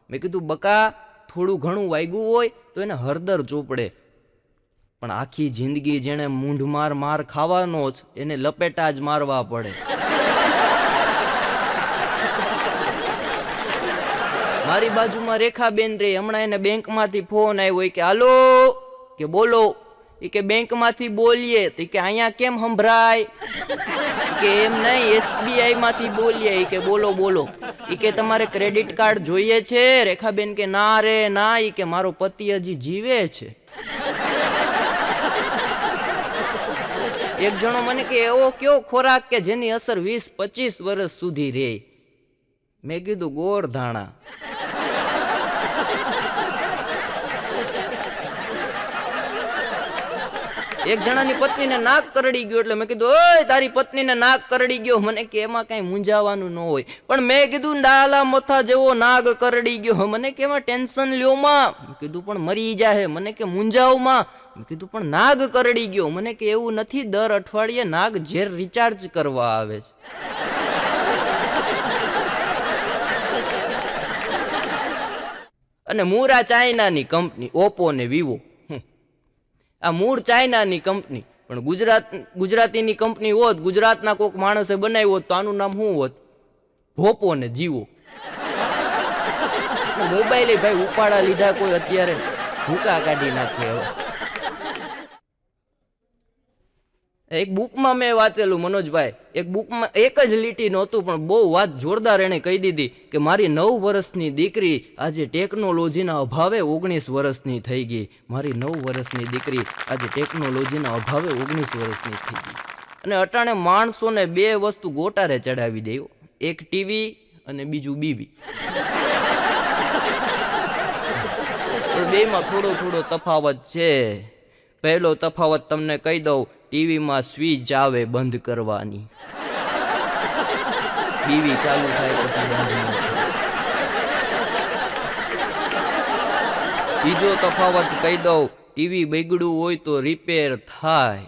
મેં કીધું બકા થોડું ઘણું વાગ્યું હોય તો એને હળદર ચોપડે, પણ આખી જિંદગી જેણે મૂંઢ માર ખાવાનો જ એને લપેટા જ મારવા પડે. મારી બાજુમાં રેખાબેન રે, હમણાં એને બેંકમાંથી ફોન આવ્યો કે હાલો કે બોલો, એ કે બેંકમાંથી બોલીએ તો કે અહીંયા કેમ સંભળાય કે એમ નહીં SBI માંથી બોલીએ કે બોલો બોલો. એ કે તમારે ક્રેડિટ કાર્ડ જોઈએ છે? રેખાબેન કે ના રે ના, એ કે મારો પતિ હજી જીવે છે. એક જણો મને કે એવો કયો ખોરાક કે જેની અસર 20-25 વર્ષ સુધી રહે? મેં કીધું ગોળ ધાણા. એક જણાની પત્નીને નાક કરડી ગયો એટલે મેં કીધું ઓય તારી પત્નીને નાક કરડી ગયો. મને કે એમાં કઈ મૂંઝાવાનું ન હોય. પણ મેં કીધું ડાલા મોથા જેવો નાગ કરડી ગયો. મને કે એમાં ટેન્શન લ્યો માં. મેં કીધું પણ મરી જાહે. મને કે મૂંઝાવ માં. મેં કીધું પણ નાગ કરડી ગયો. મને કે એવું નથી, દર અઠવાડિયે નાગ ઝેર રિચાર્જ કરવા આવે છે. અને મૂળ આ ચાઇનાની કંપની ઓપ્પો ને વિવો, આ મૂળ ચાઇનાની કંપની, પણ ગુજરાતીની કંપની હોત, ગુજરાતના કોઈક માણસે બનાવ્યો હોત તો આનું નામ શું હોત? ભોપો ને જીવો. મોબાઈલ ભાઈ ઉપાડા લીધા કોઈ અત્યારે ભૂકા કાઢી નાખે. હવે એક બુકમાં મેં વાંચેલું મનોજભાઈ, એક બુકમાં એક જ લીટી નહોતું પણ બહુ વાત જોરદાર એણે કહી દીધી કે મારી 9 વર્ષની દીકરી આજે ટેકનોલોજીના અભાવે 19 વર્ષની થઈ ગઈ. મારી 9 વર્ષની દીકરી આજે ટેકનોલોજીના અભાવે 19 વર્ષની થઈ ગઈ. અને અટાણે માણસોને 2 વસ્તુ ગોટારે ચડાવી દે, એક ટીવી અને બીજું બીબી. પણ બેમાં થોડો થોડો તફાવત છે. પહેલો તફાવત તમને કહી દઉં, ટીવીમાં સ્વિચ આવે બંધ કરવાની, બીવી ચાલુ થાય પછી બંધ. બીજો તફાવત કહી દઉં, ટીવી બગડ્યું હોય તો રિપેર થાય,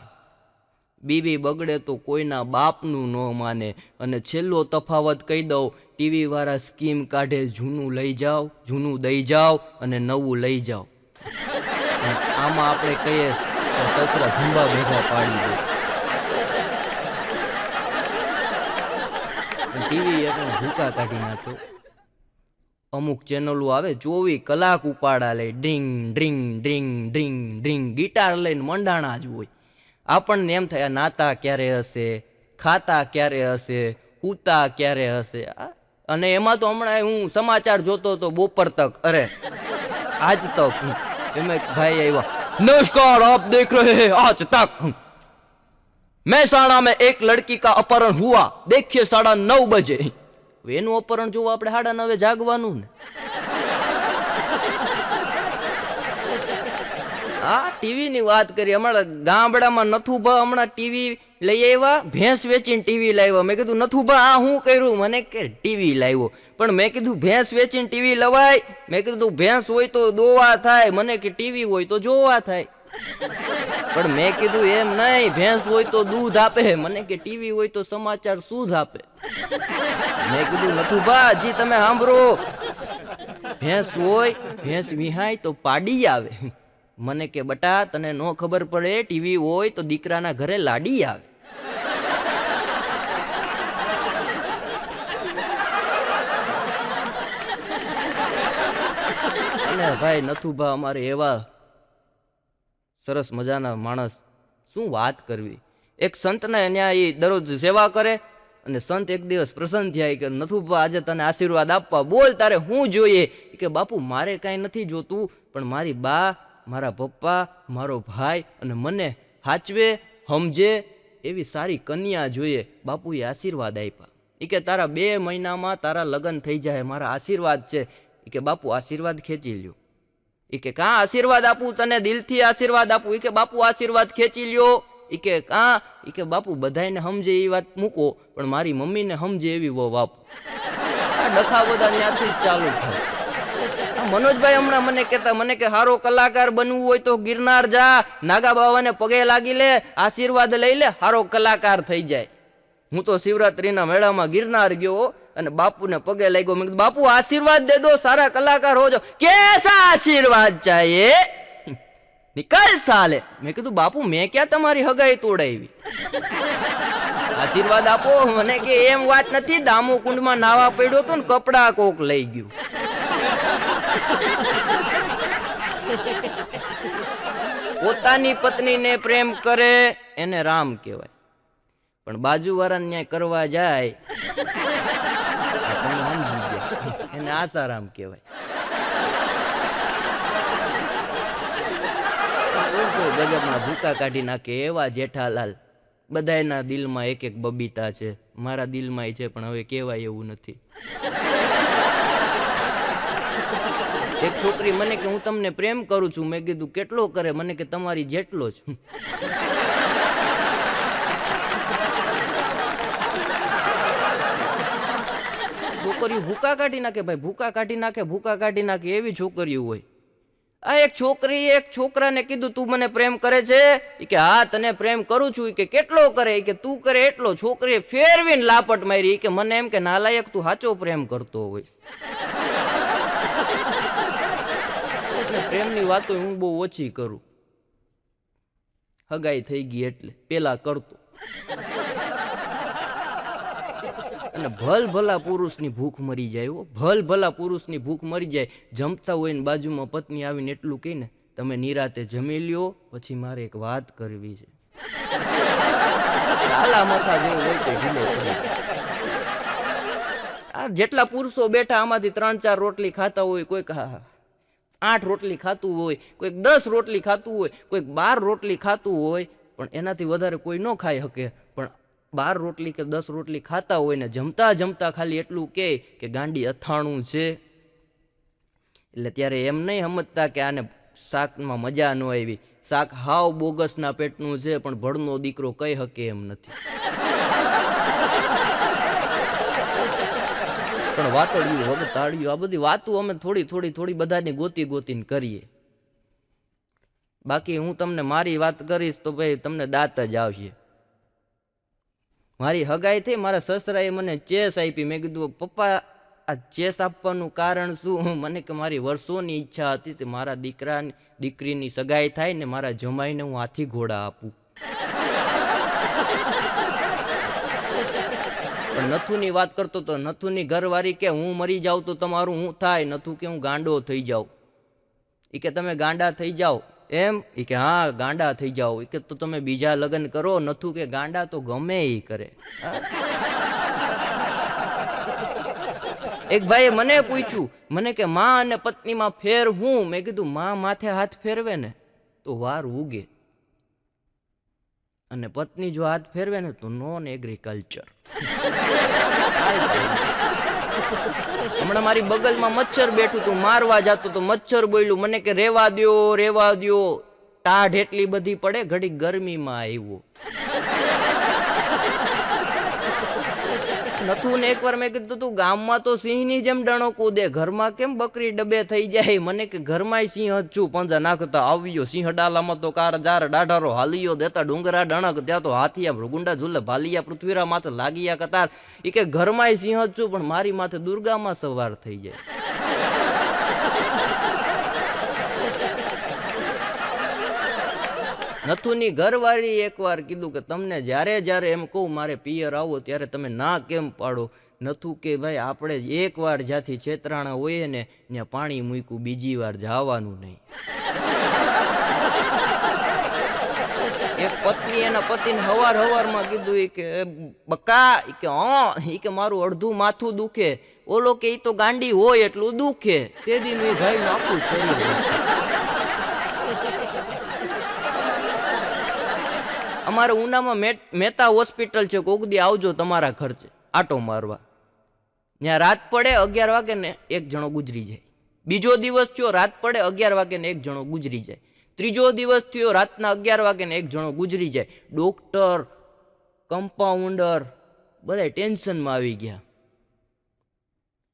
બીવી બગડે તો કોઈના બાપનું ન માને. અને છેલ્લો તફાવત કહી દઉં, ટીવી વાળા સ્કીમ કાઢે જૂનું લઈ જાઓ, જૂનું દઈ જાઓ અને નવું લઈ જાઓ. આમાં આપણે કહીએ સસરા ધુંબા ભેગા પાડી દે. ટીવી એટલે ભૂકા કાઢી નાખ્યો. અમુક ચેનલો આવે 24 કલાક ઉપાડા લે, ડ્રિંગ ડ્રિંગ ડ્રિંગ ડ્રિંગ ડ્રિંગ, ગિટાર લઈને મંડાણા જ હોય. આપણને એમ થાય નાતા ક્યારે હશે, ખાતા ક્યારે હશે, ઉતા ક્યારે હશે. અને એમાં તો હમણાં હું સમાચાર જોતો હતો બપોર તક, અરે આજ તક એમાં એક ભાઈ આવ્યા, नमस्कार आप देख रहे हैं आज तक, મહેસાણા में एक लड़की का अपहरण हुआ, देखिए 9:30 बजे। એનું અપહરણ જોવા આપણે 9:30 જાગવાનું ને? આ ટીવી ની વાત કરી. હમણાં ગામડામાં નથુભા હમણાં ટીવી લઈ આવ્યા, ભેંસ વેચીને ટીવી લાવ્યા. મેં કીધું નથુભા આ શું કર્યું? મને કે ટીવી લાવ્યો. પણ મેં કીધું ભેંસ વેચીને ટીવી લવાય? મેં કીધું ભેંસ હોય તો દોવા થાય, મને કે ટીવી હોય તો જોવા થાય. પણ મેં કીધું એમ નહીં, ભેંસ હોય તો દૂધ આપે, મને કે ટીવી હોય તો સમાચાર શુદ્ધ આપે. મેં કીધું નથુભા જી તમે સાંભળો, ભેંસ હોય, ભેંસ વિહાય તો પાડી આવે. મને કે બટા તને નો ખબર પડે, ટીવી હોય તો દીકરાના ઘરે લાડી આવે. અને ભાઈ નથુભા અમારે એવા સરસ મજાના માણસ, શું વાત કરવી. એક સંતને ત્યાં એ દરરોજ સેવા કરે, અને સંત એક દિવસ પ્રસન્ન થયા કે નથુભા આજે તને આશીર્વાદ આપવા, બોલ તારે શું જોઈએ? કે બાપુ મારે કાંઈ નથી જોતું, પણ મારી બા, મારા પપ્પા, મારો ભાઈ અને મને હાચવે સમજે એવી સારી કન્યા જોઈએ. બાપુએ આશીર્વાદ આપ્યા. એ કે તારા 2 મહિનામાં તારા લગ્ન થઈ જાય, મારા આશીર્વાદ છે. એ કે બાપુ આશીર્વાદ ખેંચી લ્યો. એ કે કાં આશીર્વાદ આપું તને, દિલથી આશીર્વાદ આપું? એ કે બાપુ આશીર્વાદ ખેંચી લ્યો. એ કે કાં? એ કે બાપુ બધાને સમજે એ વાત મૂકો, પણ મારી મમ્મીને સમજે એવી વહુ આપો. આ ડખા બધા ત્યાંથી જ ચાલુ થાય. મનોજભાઈ હમણાં મને કહેતા, મને કે હારો કલાકાર બનવું હોય તો ગિરનાર જા, નાગા બાવાને પગે લાગી લે, આશીર્વાદ લઈ લે, હારો કલાકાર થઈ જાય. હું તો શિવરાત્રીના મેળામાં ગિરનાર ગયો અને બાપુને પગે લાગ્યો. મેં કીધું બાપુ આશીર્વાદ દે દો, સારા કલાકાર હો જાઓ. કેસા આશીર્વાદ ચાહીએ, નિકલ સાલે. મેં કીધું બાપુ મેં ક્યાં તમારી હગાઈ તોડાવી, આશીર્વાદ આપો. મને કે એમ વાત નથી, દામુ કુંડમાં નાવા પડ્યો તો ને કપડા કોક લઈ ગયું. પોતાની પત્નીને પ્રેમ કરે એને રામ કહેવાય, પણ બાજુવાળાને ન્યાય કરવા જાય એને આસારામ કહેવાય. ગજબના ભૂકા કાઢી નાખે એવા જેઠાલાલ. બધાના દિલમાં એક એક બબીતા છે, મારા દિલમાં છે, પણ હવે કહેવાય એવું નથી. એક છોકરી મને કે હું તમને પ્રેમ કરું છું. મેં કીધું કેટલો કરે? મને કે તમારી જેટલો જ. છોકરીઓ ભૂકા કાઢી નાખે ભાઈ, ભૂકા કાઢી નાખે, ભૂકા કાઢી નાખે એવી છોકરીઓ હોય. આ એક છોકરી એક છોકરાને કીધું તું મને પ્રેમ કરે છે? એ કે હા તને પ્રેમ કરું છું. કે કેટલો કરે? કે તું કરે એટલો. છોકરીએ ફેરવીને લાપટ મારી. કે મને એમ કે નાલાયક તું સાચો પ્રેમ કરતો હોય. પ્રેમની વાતો હું બહુ ઓછી કરું, હગાઈ થઈ ગઈ એટલે. પેલા કરતો. અને ભલ ભલા પુરુષની ભૂખ મરી જાય, ભલ ભલા પુરુષની ભૂખ મરી જાય. જમતા હોય ને બાજુમાં પત્ની આવીને એટલું કહી ને, તમે નિરાતે જમી લ્યો, પછી મારે એક વાત કરવી છે. આલા મથા જેવું હોય તો ઢીલો કરી. આ જેટલા પુરુષો બેઠા આમાંથી 3-4 રોટલી ખાતા હોય, કોઈક 8 રોટલી ખાતું હોય, કોઈક 10 રોટલી ખાતું હોય, કોઈક 12 રોટલી ખાતું હોય, પણ એનાથી વધારે કોઈ ન ખાઈ શકે. પણ 12 રોટલી કે 10 રોટલી ખાતા હોય ને જમતા જમતા ખાલી એટલું કે ગાંડી અથાણું છે, એટલે ત્યારે એમ નહીં સમજતા કે આને શાકમાં મજા ન આવી. શાક હાવ બોગસના પેટનું છે, પણ ભળનો દીકરો કહી શકે એમ નથી. પણ વાતળિયું વગતાળિયું આ બધી વાતો અમે થોડી બધાની ગોતીને કરીએ. બાકી હું તમને મારી વાત કરીશ તો ભાઈ તમને દાંત જ આવશે. મારી હગાઈ થઈ, મારા સસરાએ મને ચેસ આપી. મેં કીધું પપ્પા આ ચેસ આપવાનું કારણ શું? મને કે મારી વર્ષોની ઈચ્છા હતી કે મારા દીકરીની સગાઈ થાય ને મારા જમાઈને હું હાથી ઘોડા આપું. પણ નથુની વાત કરતો તો નથુની ઘરવાળી કે હું મરી જાઉં તો તમારું શું થાય? નથુ કે હું ગાંડો થઈ જાઉં. એ કે તમે ગાંડા થઈ જાઓ એમ? એ કે હા ગાંડા થઈ જાઓ. એ કે તો તમે બીજા લગ્ન કરો. નથુ કે ગાંડા તો ગમે એ કરે. એક ભાઈએ મને પૂછ્યું, મને કે માં અને પત્નીમાં ફેર હું? મેં કીધું માં માથે હાથ ફેરવે ને તો વાર ઉગે, અને પત્ની જો હાથ ફેરવે ને તો નોન એગ્રીકલ્ચર. હમણાં મારી બગલમાં મચ્છર બેઠું તું, મારવા જતો તો મચ્છર બોલ્યું, મને કે રેવા દ્યો રેવા દ્યો, ટાઢ એટલી બધી પડે, ઘડી ગરમીમાં આવ્યો. નથું ને એકવાર મેં કીધું તું ગામમાં તો સિંહની જેમ ડણો કૂદે, ઘરમાં કેમ બકરી ડબે થઈ જાય? મને કે ઘરમાં સિંહ જ છું, પંજા નાખતા આવ્યો, સિંહ ડાલામાં તો કાર જાર ડાઢારો હાલિયો દેતા ડુંગરા ડણક, ત્યાં તો હાથિયા ભૃગુંડા ઝૂલે ભાલિયા પૃથ્વીરા માથે લાગિયા કતાર. એ કે ઘરમાં સિંહ જ છું પણ મારી માથે દુર્ગામાં સવાર થઈ જાય. નથુની ઘરવાળી એકવાર કીધું કે તમને જ્યારે જ્યારે એમ કહું મારે પિયર આવો ત્યારે તમે ના કેમ પાડો? નથું કે ભાઈ આપણે એકવાર જ્યાંથી છેતરાણા હોઈએ ને ત્યાં પાણી મૂક્યું, બીજી વાર જવાનું નહીં. એક પત્ની એના પતિને હવારમાં કીધું, એ કે બકા, એ કે હા, એ કે મારું અડધું માથું દુખે. ઓલો કે એ તો ગાંડી હોય એટલું દુખે. તે દી એ ભાઈ આખું શરીર. અમારે ઉનામાં મહેતા હોસ્પિટલ છે, કોક દી આવજો તમારા ખર્ચે આટો મારવા. ત્યાં રાત પડે 11 વાગે ને એક જણો ગુજરી જાય. બીજો દિવસ થયો રાત પડે 11 વાગે ને એક જણો ગુજરી જાય. ત્રીજો દિવસ થયો રાતના 11 વાગે ને એક જણો ગુજરી જાય. ડોક્ટર, કમ્પાઉન્ડર બધા ટેન્શનમાં આવી ગયા.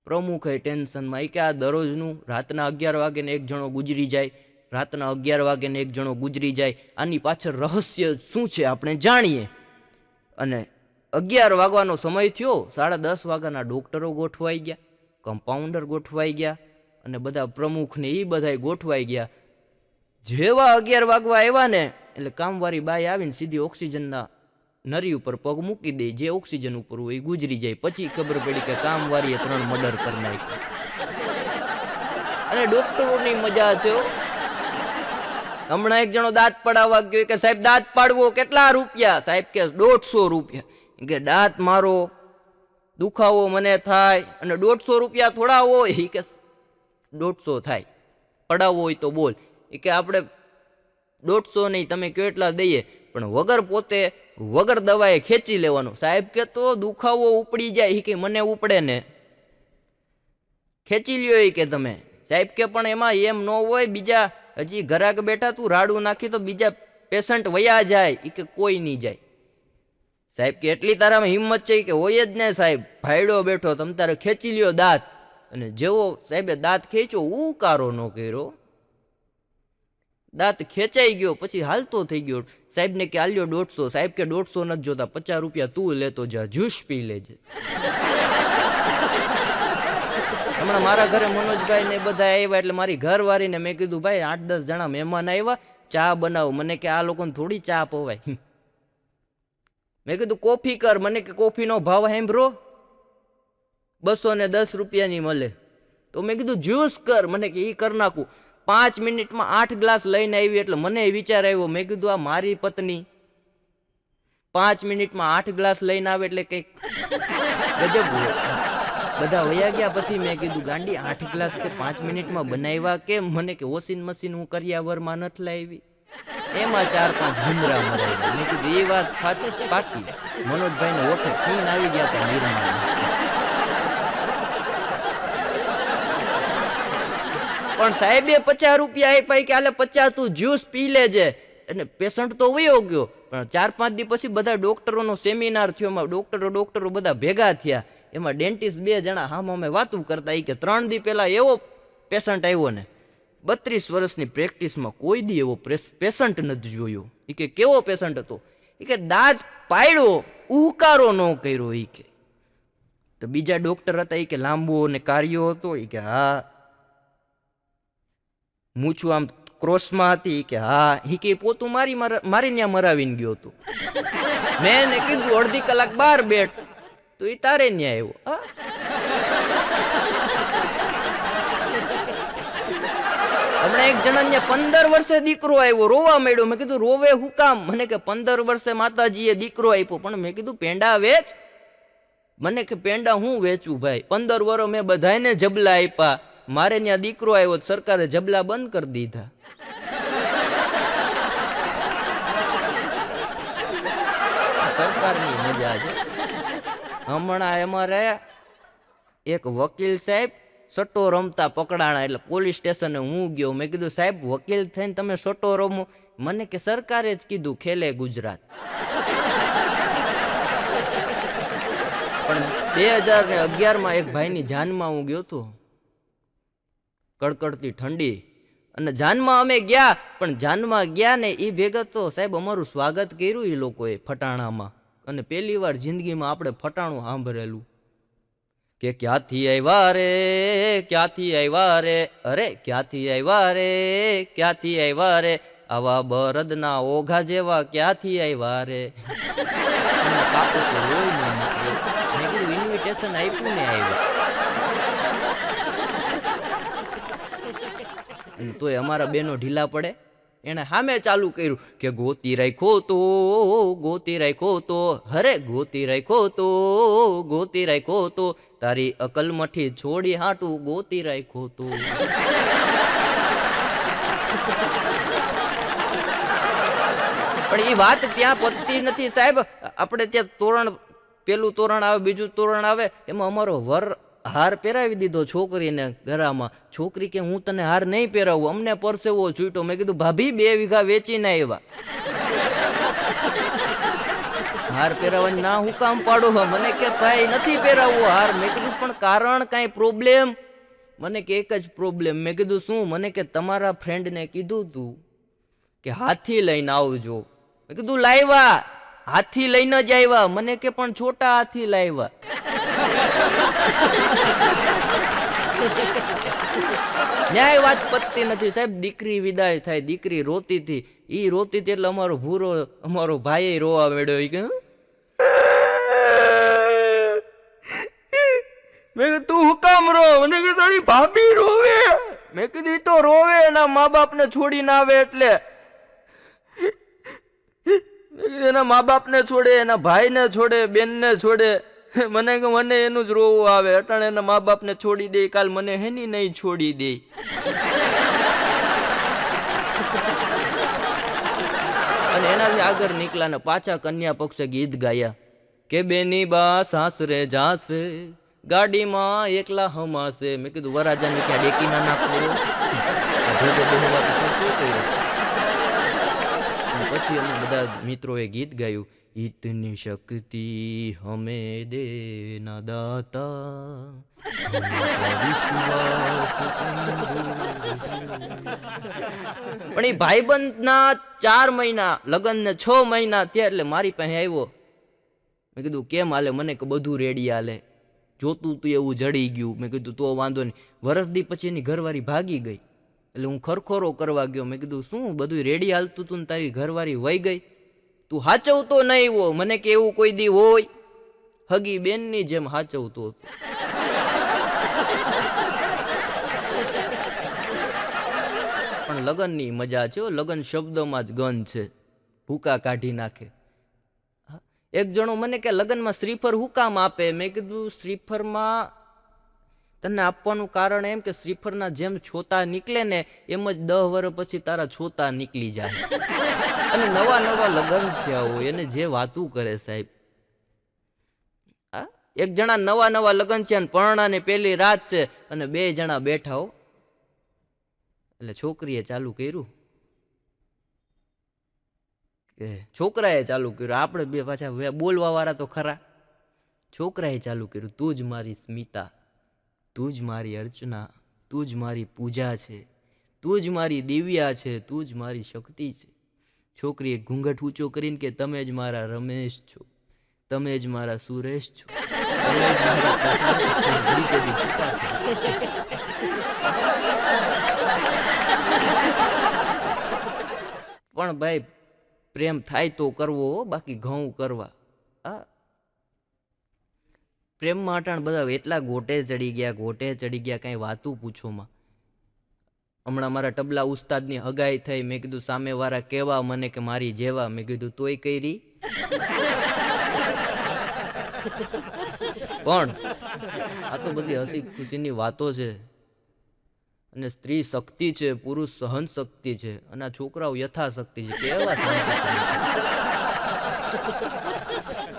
પ્રમુખ ટેન્શનમાં. એ કે આ દરરોજનું રાતના 11 વાગે ને એક જણો ગુજરી જાય, રાતના 11 વાગે ને એક જણો ગુજરી જાય, આની પાછળ રહસ્ય શું છે આપણે જાણીએ. અને 11 વાગવાનો સમય થયો, 10:30 વાગ્યાના ડોક્ટરો ગોઠવાઈ ગયા, કમ્પાઉન્ડર ગોઠવાઈ ગયા, અને બધા પ્રમુખને એ બધા ગોઠવાઈ ગયા. જેવા 11 વાગવા આવ્યા ને એટલે કામવાળી બાઈ આવીને સીધી ઓક્સિજનના નરી ઉપર પગ મૂકી દે, જે ઓક્સિજન ઉપર હોય એ ગુજરી જાય. પછી ખબર પડી કે કામવાળીએ 3 મર્ડર કરી નાખ્યા. અને ડોક્ટરોની મજા છે. હમણાં એક જણો દાંત પડાવવા ગયો, કે સાહેબ દાંત પાડવો કેટલા રૂપિયા? સાહેબ કે 150 રૂપિયા. કે દાંત મારો દુખાવો મને થાય, અને 150 રૂપિયા થોડા હોય? એ કે 150 થાય, પડાવવો હોય તો બોલ. એ કે આપણે 150 નહીં, તમે કેટલા દઈએ, પણ વગર પોતે વગર દવાએ ખેંચી લેવાનું. સાહેબ કે તો દુખાવો ઉપડી જાય? એ કે મને ઉપડે ને, ખેંચી લ્યો. એ કે તમે. સાહેબ કે પણ એમાં એમ ન હોય, બીજા હજી ઘરાક બેઠા, તું રાડું નાખી તો બીજા પેશન્ટ વયા જાય. એ કે કોઈ નહીં જાય. સાહેબ કે એટલી તારામાં હિંમત છે? કે હોય જ ને સાહેબ, ભાઈડો બેઠો, તમે તારે ખેંચી લ્યો દાંત. અને જેવો સાહેબે દાંત ખેંચ્યો, ઉકારો ન કર્યો, દાંત ખેંચાઈ ગયો, પછી હાલતો થઈ ગયો. સાહેબને કે આલ્યો 150. સાહેબ કે 150 નથી જોતા, 50 રૂપિયા તું લેતો જા, જ્યુસ પી લેજે. હમણાં મારા ઘરે મનોજભાઈ ને બધા આવ્યા, એટલે મારી ઘરવાળીને મેં કીધું ભાઈ 8-10 જણા મહેમાન આવ્યા, ચા બનાવો. મને કે આ લોકોને થોડી ચા પવાય. મેં કીધું કોફી કર. મને કે કોફીનો ભાવ સાંભળો 210 રૂપિયાની મળે. તો મેં કીધું જ્યુસ કર. મને કે એ કર નાખું. 5 મિનિટમાં 8 ગ્લાસ લઈને આવી. એટલે મને વિચાર આવ્યો, મેં કીધું આ મારી પત્ની 5 મિનિટમાં 8 ગ્લાસ લઈને આવે એટલે કંઈક ગજબ હોય. બધા વયા ગયા. પછી મેં કીધું ગાંડી 8 ગ્લાસ તે 5 મિનિટમાં બનાવ્યા કેમ? મને કે વોશિંગ મશીન હું કરિયાવરમાં નથી લાવી, એમાં 4-5 ભૂમરા મરાવ્યા. મેં કીધું એ વાત પાકી. મનોજભાઈને ઓઠે ખીણ આવી ગયા હતા નિર્માણ. પણ સાહેબે 50 રૂપિયા આપ્યા કે આલે 50 તું જ્યુસ પી લેજે. અને પેશન્ટ તો વયો ગયો. પણ 4-5 દી પછી બધા ડોક્ટરોનો સેમિનાર થયો. એમાં ડોક્ટરો બધા ભેગા થયા. એમાં ડેન્ટિસ્ટ 2 જણા હામ અમે વાતું કરતા. એ કે 3 દી પહેલા એવો પેશન્ટ આવ્યો ને, 32 વર્ષની પ્રેક્ટિસમાં કોઈ દી એવો પેશન્ટ નથી જોયો. એ કે કેવો પેશન્ટ હતો? એ કે દાંત પાડ્યો, ઉકારો ન કર્યો. એ કે તો બીજા ડોક્ટર હતા, એ કે લાંબો ને કાર્યો હતો. એ કે હા. મૂછું આમ ક્રોસમાં હતી? કે હા. એ કે પોતું મારી ત્યાં મરાવીને ગયો હતો. મેં એને કીધું અડધી કલાક બહાર બેઠ, તો એ તારે ન્યા આવ્યો. હમણાં એક જણા 15 વર્ષે દીકરો આવ્યો, રોવા માંડ્યો. મેં કીધું રોવે હું કામ? મને કે 15 વર્ષે માતાજીએ દીકરો આપ્યો. પણ મેં કીધું પેંડા વેચ, મને કે પેંડા હું વેચું ભાઈ, 15 વર્ષ મેં બધાને જબલા આપ્યા, મારે ત્યાં દીકરો આવ્યો સરકારે જબલા બંધ કરી દીધા. સરકારની મજા છે. હમણાં અમારે એક વકીલ સાહેબ સટ્ટો રમતા પકડાણા, એટલે પોલીસ સ્ટેશને હું ગયો. મેં કીધું સાહેબ વકીલ થઈને તમે સટ્ટો રમો? મને કે સરકારે જ કીધું ખેલે ગુજરાત. પણ 2011માં એક ભાઈની જાનમાં હું ગયો હતો, કડકડતી ઠંડી, અને જાનમાં અમે ગયા, પણ જાનમાં ગયા ને એ ભેગા તો સાહેબ અમારું સ્વાગત કર્યું એ લોકોએ ફટાણામાં. અને પહેલી વાર જિંદગીમાં આપણે ફટાણું સાંભળેલું કે ક્યાંથી આવ્યા રે, ક્યાંથી આવ્યા રે, અરે ક્યાંથી આવ્યા રે, ક્યાંથી આવ્યા રે, આવા બરદના ઓઘા જેવા ક્યાંથી આવ્યા રે. કાકો તો રોઈ ન નીકળે. મેં કીધું ઇન્વિટેશન આપ્યું ને આવ્યા. તોય અમારા બેનો ઢીલા પડે. એને સામે ચાલુ કર્યું કે ગોતી રાખો તો, ગોતી રાખો તો, હરે ગોતી રાખો તો, ગોતી રાખો તો, તારી અકલ મઠી છોડી હાટું ગોતી રાખો તો. પણ એ વાત ત્યાં પતતી નથી સાહેબ. આપણે ત્યાં તોરણ, પેલું તોરણ આવે, બીજું તોરણ આવે, એમાં અમારો વર હાર પહેરાવી દીધો છોકરીને ગરામાં. છોકરી કે હું તને હાર નહીં પહેરાવું, અમને પરસેવો છૂટો. મેં કીધું ભાભી 2 વીઘા વેચીને આવ્યા, હાર પહેરાવાની ના હું કામ પાડો? મને કે ભાઈ નથી પહેરાવવો હાર. મેં કીધું પણ કારણ કાંઈ પ્રોબ્લેમ? મને કે એક જ પ્રોબ્લેમ. મેં કીધું શું? મને કે તમારા ફ્રેન્ડને કીધું તું કે હાથી લઈને આવજો. મેં કીધું લાવ્યા, હાથી લઈને જ આવ્યા. મને કે પણ છોટા હાથી લાવ્યા. ન્યાય વાત પતતી નથી સાહેબ. દીકરી વિદાય થાય, દીકરી રોતી હતી, ઈ રોતી હતી એટલે અમારો ભૂરો, અમારો ભાઈ રોવા મેળ્યો. કે મેં કીધું તું હું કામ રો? મને કે તારી ભાભી રોવે. મેં કીધું ઈ તો રોવે એના મા બાપ ને છોડીને આવે એટલે. એના મા બાપ ને છોડે, એના ભાઈ ને છોડે, બેન ને છોડે. મને કે મને એનું જ રોવું આવે. અટાણે એના મા બાપ ને છોડી દે, કાલ મને હેની નહીં છોડી દે. અને એનાથી આગળ નીકળ્યા ને પાછા કન્યા પક્ષે ગીત ગાયા કે બેની બા સાસરે જાશે, ગાડીમાં એકલા હમાશે. મેં કીધું વરાજાને ક્યાં ડેકી ના નાખવો. પછી અમે બધા મિત્રોએ ગીત ગાયું, इतनी शक्ति हमें देना दाता, પણ એ ભાઈબંધના 4 મહિના લગ્ન ને 6 મહિના થયા એટલે મારી પાસે આવ્યો. મેં કીધું કેમ હાલે? મને કે બધું રેડી હાલે, જોતું તું એવું જડી ગયું. મેં કીધું તો વાંધો નહીં. વરસ દી પછી એની ઘરવાળી ભાગી ગઈ એટલે હું ખરખોરો કરવા ગયો. મેં કીધું શું બધું રેડી હાલતું તું ને તારી ઘરવાળી વહી ગઈ? તું હાચવતો નહીં હો. મને કે એવું કોઈ દી હોય? હગી બેનની જેમ હાચવતો હતો. પણ લગ્નની મજા છે. લગ્ન શબ્દમાં જ ગન છે, ભૂકા કાઢી નાખે. એક જણો મને કે લગ્નમાં શ્રીફળ હું કામ આપે? મેં કીધું શ્રીફળમાં તને આપવાનું કારણ એમ કે શ્રીફળના જેમ છોતા નીકળે ને એમ જ 10 વર્ષ પછી તારા છોતા નીકળી જાય. અને નવા નવા લગ્ન થયા હોય એને જે વાતું કરે સાહેબ. એક જણા નવા નવા લગ્ન છે અને પરણાની પહેલી રાત છે અને 2 જણા બેઠા હો. એટલે છોકરીએ ચાલુ કર્યું કે છોકરાએ ચાલુ કર્યું. આપણે બે પાછા બોલવા વાળા તો ખરા. છોકરાએ ચાલુ કર્યું, તું જ મારી સ્મિતા, તું જ મારી અર્ચના, તું જ મારી પૂજા છે, તું જ મારી દિવ્યા છે, તું જ મારી શક્તિ છે. છોકરીએ ઘૂંઘટ ઊંચો કરીને કે તમે જ મારા રમેશ છો, તમે જ મારા સુરેશ છો, તમે જ મારા પણ ભાઈ પ્રેમ થાય તો કરવો, બાકી ઘઉં કરવા. હા, પ્રેમમાં અટાણ બધા એટલા ગોટે ચડી ગયા કઈ વાતું પૂછોમાં. હમણાં મારા તબલા ઉસ્તાદની હગાઈ થઈ. મેં કીધું સામેવાળા કેવા મને કે મારી જેવા. મેં કીધું તોય કરી. પણ આ તો બધી હસી ખુશીની વાતો છે. અને સ્ત્રી શક્તિ છે, પુરુષ સહન શક્તિ છે, અને આ છોકરાઓ યથાશક્તિ છે. કેવા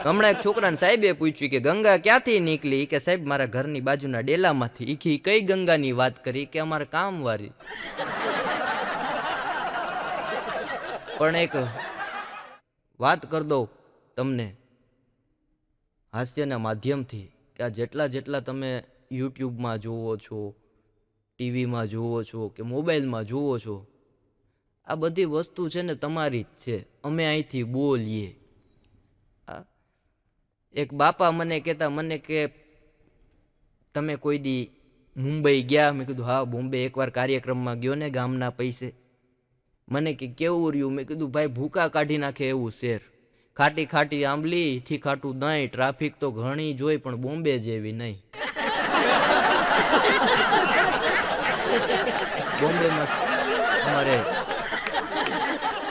હમણાં એક છોકરાને સાહેબે પૂછ્યું કે ગંગા ક્યાંથી નીકળી? કે સાહેબ મારા ઘરની બાજુના ડેલામાંથી. કઈ ગંગાની વાત કરી? કે અમારે કામવાળી. પણ એક વાત કરી દઉં તમને હાસ્યના માધ્યમથી કે આ જેટલા તમે યુટ્યુબમાં જોવો છો, ટીવીમાં જોવો છો કે મોબાઈલમાં જોવો છો, આ બધી વસ્તુ છે ને તમારી જ છે. અમે અહીંથી બોલીએ. એક બાપા મને કહેતા, મને કે તમે કોઈ દી મુંબઈ ગયા? મેં કીધું હા, બોમ્બે એકવાર કાર્યક્રમમાં ગયો ને ગામના પૈસે. મને કે કેવું રહ્યું? મેં કીધું ભાઈ ભૂકા કાઢી નાખે એવું શહેર. ખાટી ખાટી આંબલી, થી ખાટું દહીં, ટ્રાફિક તો ઘણી જોઈ પણ બોમ્બે જેવી નહીં. બોમ્બેમાં અમારે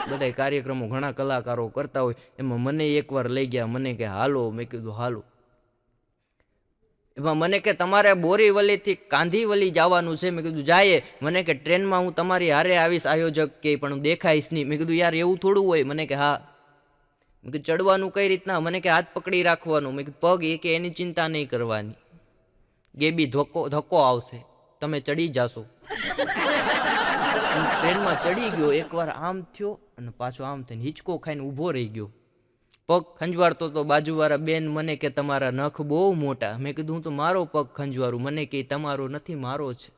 બધા કાર્યક્રમો ઘણા કલાકારો કરતા હોય, એમાં મને એકવાર લઈ ગયા. મને કે હાલો. મેં કીધું હાલો. એમાં મને કે તમારે બોરીવલીથી કાંધીવલી જવાનું છે. મેં કીધું જાય. મને કે ટ્રેનમાં હું તમારી હારે આવીશ આયોજક કે, પણ હું દેખાઈશ નહીં. મેં કીધું યાર એવું થોડું હોય. મને કે હા. મેં કીધું ચડવાનું કઈ રીતના? મને કે હાથ પકડી રાખવાનું. મેં કીધું પગ એ કે એની ચિંતા નહીં કરવાની, ગેબી ધક્કો આવશે, તમે ચડી જાશો. ટ્રેનમાં ચડી ગયો, એકવાર આમ થયો અને પાછો આમ થઈને હિંચકો ખાઈને ઊભો રહી ગયો. પગ ખંજવાળતો તો બાજુવાળા બેન મને કે તમારા નખ બહુ મોટા. મેં કીધું હું તો મારો પગ ખંજવારું. મને કે તમારો નથી, મારો છે.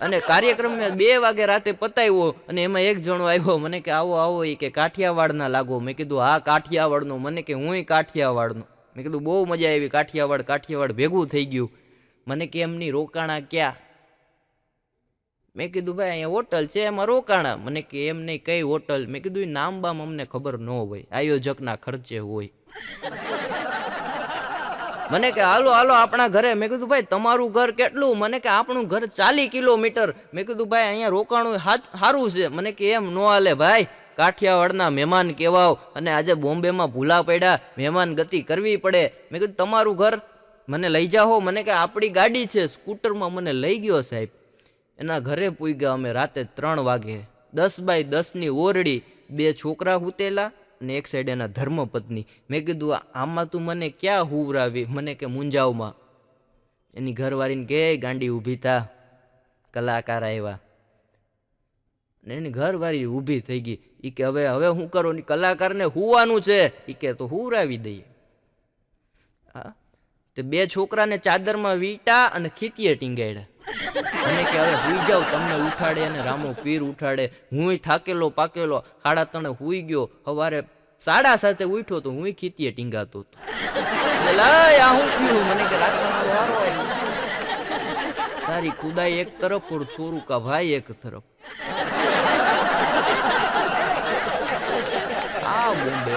અને કાર્યક્રમ 2 વાગે રાતે પતાવ્યો અને એમાં એક જણો આવ્યો. મને કે આવો આવો, એ કે કાઠિયાવાડના લાગો. મેં કીધું હા કાઠિયાવાડનો. મને કે હુંય કાઠિયાવાડનો. મેં કીધું બહુ મજા આવી. કાઠિયાવાડ ભેગું થઈ ગયું. મને કે એમની રોકાણા ક્યાં? મેં કીધું ભાઈ અહીંયા હોટલ છે એમાં રોકાણા. મને કે એમ નહીં, કઈ હોટલ? મેં કીધું એ નામ બામ અમને ખબર ન હોય, આયોજકના ખર્ચે હોય. મને કે હાલો હાલો આપણા ઘરે. મેં કીધું ભાઈ તમારું ઘર કેટલું? મને કે આપણું ઘર 40 કિલોમીટર. મેં કીધું ભાઈ અહીંયા રોકાણું સારું છે. મને કે એમ ન હાલે ભાઈ, કાઠિયાવાડના મહેમાન કહેવાવ અને આજે બોમ્બેમાં ભૂલા પડ્યા, મહેમાન ગતિ કરવી પડે. મેં કીધું તમારું ઘર, મને લઈ જાઓ. મને કે આપણી ગાડી છે. સ્કૂટરમાં મને લઈ ગયો સાહેબ. એના ઘરે પૂગ્યા અમે રાતે 3 વાગે. 10 બાય 10ની ઓરડી, 2 છોકરા હુતેલા અને એક સાઈડ એના ધર્મપત્ની. મેં કીધું આમાં તું મને ક્યાં હુવરાવી? મને કે મુંજાવમાં. એની ઘરવાળીને કે ગાંડી ઊભી થા, કલાકાર આવ્યા. ને એની ઘરવાળી ઊભી થઈ ગઈ. એ કે હવે શું કરો? કલાકારને હુવાનું છે. એ કે તો હુવરાવી દઈએ. હા, તે 2 છોકરાને ચાદરમાં વીટા અને ખીતીએ ટીંગાડ્યા. મને કે હવે હુઈ જાવ, તમને ઉઠાડે અને રામો પીર ઉઠાડે. હું થાકેલો પાકેલો 3:30 હુઈ ગયો. સવારે 7:30 ઉઠ્યો તો હું ખીતીએ ટીંગાતો હતો. મને કે તારી ખુદાઈ એક તરફ ઓર છોરું કા ભાઈ એક તરફ. આ બોમ્બે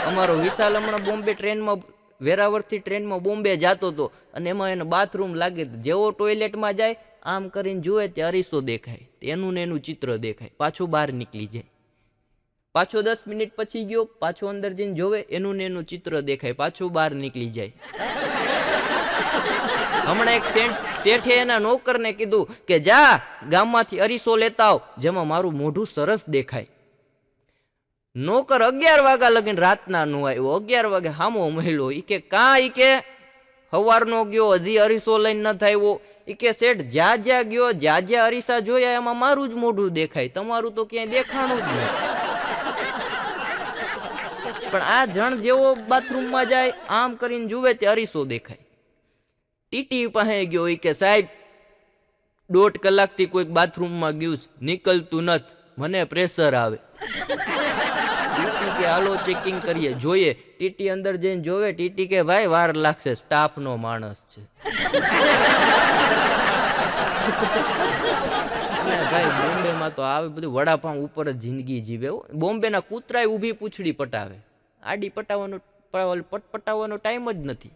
અમારો વિશાલ હમણાં બોમ્બે ટ્રેનમાં, વેરાવળથી ટ્રેનમાં બોમ્બે જતો હતો અને એમાં એને બાથરૂમ લાગે. જેવો ટોયલેટમાં જાય આમ કરીને જુએ તે અરીસો દેખાય, એનું ને એનું ચિત્ર દેખાય. પાછો બહાર નીકળી જાય. પાછો 10 મિનિટ પછી ગયો, પાછો અંદર જઈને જોવે, એનું ને એનું ચિત્ર દેખાય. પાછો બહાર નીકળી જાય. હમણાં એક શેઠે એના નોકરને કીધું કે જા ગામમાંથી અરીસો લેતા આવ જેમાં મારું મોઢું સરસ દેખાય. નોકર 11 વાગ્યા લગીને રાતના નો આવ્યો. 11 વાગે હામો મહિલો. ઈ કે કા? ઈ કે હવારનો ગયો, હજી અરીસો લઈને ન આવ્યો. ઈ કે શેઠ જ્યાં જ્યાં ગયો, જ્યાં જ્યાં અરીસા જોયા એમાં મારું જ મોઢું દેખાય, તમારું તો ક્યાંય દેખાણું જ નહીં. પણ આ જણ જેવો બાથરૂમમાં જાય આમ કરીને જુએ તે અરીસો દેખાય. ટીટી પાસે ગયો. ઈ કે સાહેબ 1.5 કલાકથી કોઈક બાથરૂમમાં ગયું, નીકળતું નથી, મને પ્રેશર આવે. કે હાલો ચેકિંગ કરીએ, જોઈએ. ટીટી અંદર જઈને જોવે. ટીટી કે ભાઈ વાર લાગશે, સ્ટાફ નો માણસ છે. ભાઈ બોમ્બેમાં તો આવે બધું વડાપાઉં ઉપર જ જિંદગી જીવે. બોમ્બેના કૂતરાય ઊભી પૂંછડી પટાવે. આડી પટાવવાનો ટાઈમ જ નથી.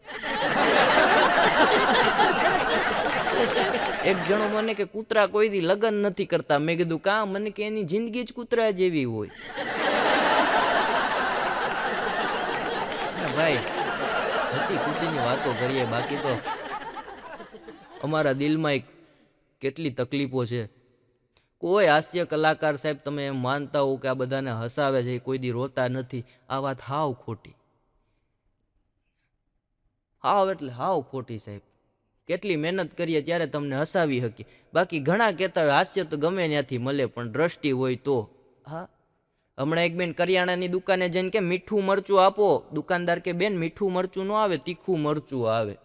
એક જણો મને કે કૂતરા કોઈ દી લગ્ન નથી કરતા. મેં કીધું કા? મને કે એની જિંદગી જ કૂતરા જેવી હોય. ભાઈ હસી ખુશીની વાતો કરીએ, બાકી તો અમારા દિલમાં કેટલી તકલીફો છે. કોઈ હાસ્ય કલાકાર સાહેબ તમે એમ માનતા હો કે આ બધાને હસાવે છે, કોઈ દી રોતા નથી, આ વાત હાવ ખોટી. હાવ એટલે હાવ ખોટી સાહેબ. કેટલી મહેનત કરીએ ત્યારે તમને હસાવી શકીએ. બાકી ઘણા કહેતા હોય હાસ્ય તો ગમે ત્યાંથી મળે, પણ દ્રષ્ટિ હોય તો. હા, હમણાં એક બેન કરિયાણાની દુકાને જઈને કે મીઠું મરચું આપો. દુકાનદાર કે બેન મીઠું મરચું ન આવે, તીખું મરચું આવે.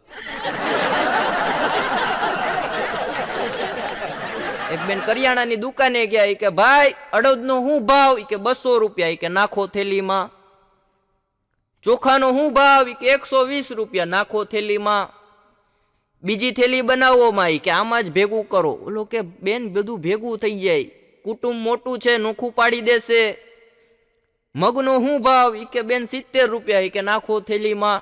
એક બેન કરિયાણાની દુકાને ગયા, કે ભાઈ અડદનો શું ભાવ? કે 200 રૂપિયા. કે નાખો થેલીમાં. ચોખાનો શું ભાવ? કે 120 રૂપિયા. નાખો થેલીમાં. બીજી થેલી બનાવોમાં કે આમાં જ ભેગું કરો. ઓલો કે બેન બધું ભેગું થઈ જાય, કુટુંબ મોટું છે, નોખું પાડી દેશે. મગનો શું ભાવ? કે બેન 70 રૂપિયા. કે નાખો થેલીમાં.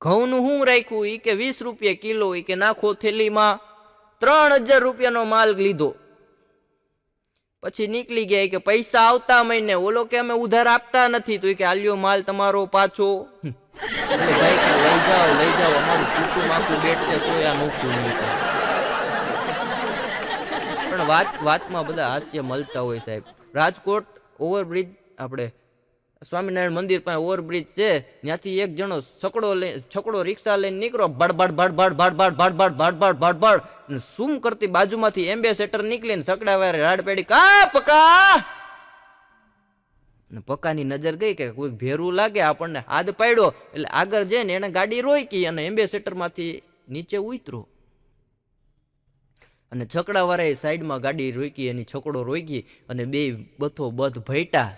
ઘઉંનું શું રાખ્યું? કે 20 રૂપિયા કિલો. કે નાખો થેલીમાં. 3000 રૂપિયાનો માલ લીધો. પછી નીકળી ગયા કે પૈસા આવતા મહિને. ઓલો કે અમે ઉધાર આપતા નથી. તો કે આલ્યો માલ તમારો પાછો. ભાઈ કે લઈ જાઓ અમારું કુટુંબ આખું બેઠ છે તો આ નોખું નહીં. પણ વાતમાં બધા હાસ્ય મળતા હોય સાહેબ. રાજકોટ ઓવરબ્રિજ, આપણે સ્વામિનારાયણ મંદિર પાસે ઓવરબ્રિજ છે, ત્યાંથી એક જણો છકડો રિક્ષા લઈને નીકળો, ભડભડ ભડભડ ભડભડ ભડભડ ભડભડ ભડભડ. શું કરતી બાજુમાંથી એમ્બેસેડર નીકળીને છકડા વારે રાડ પેડી, કા પકા. પક્કાની નજર ગઈ કે કોઈ ભેરું લાગે, આપણને હાથ પાડ્યો એટલે આગળ જઈને એને ગાડી રોકી અને એમ્બેસેડર માંથી નીચે ઉતરો. અને છકડા વાળાએ સાઈડમાં ગાડી રોકી, એની છકડો રોકી અને બે બથો બધ ભૈટા.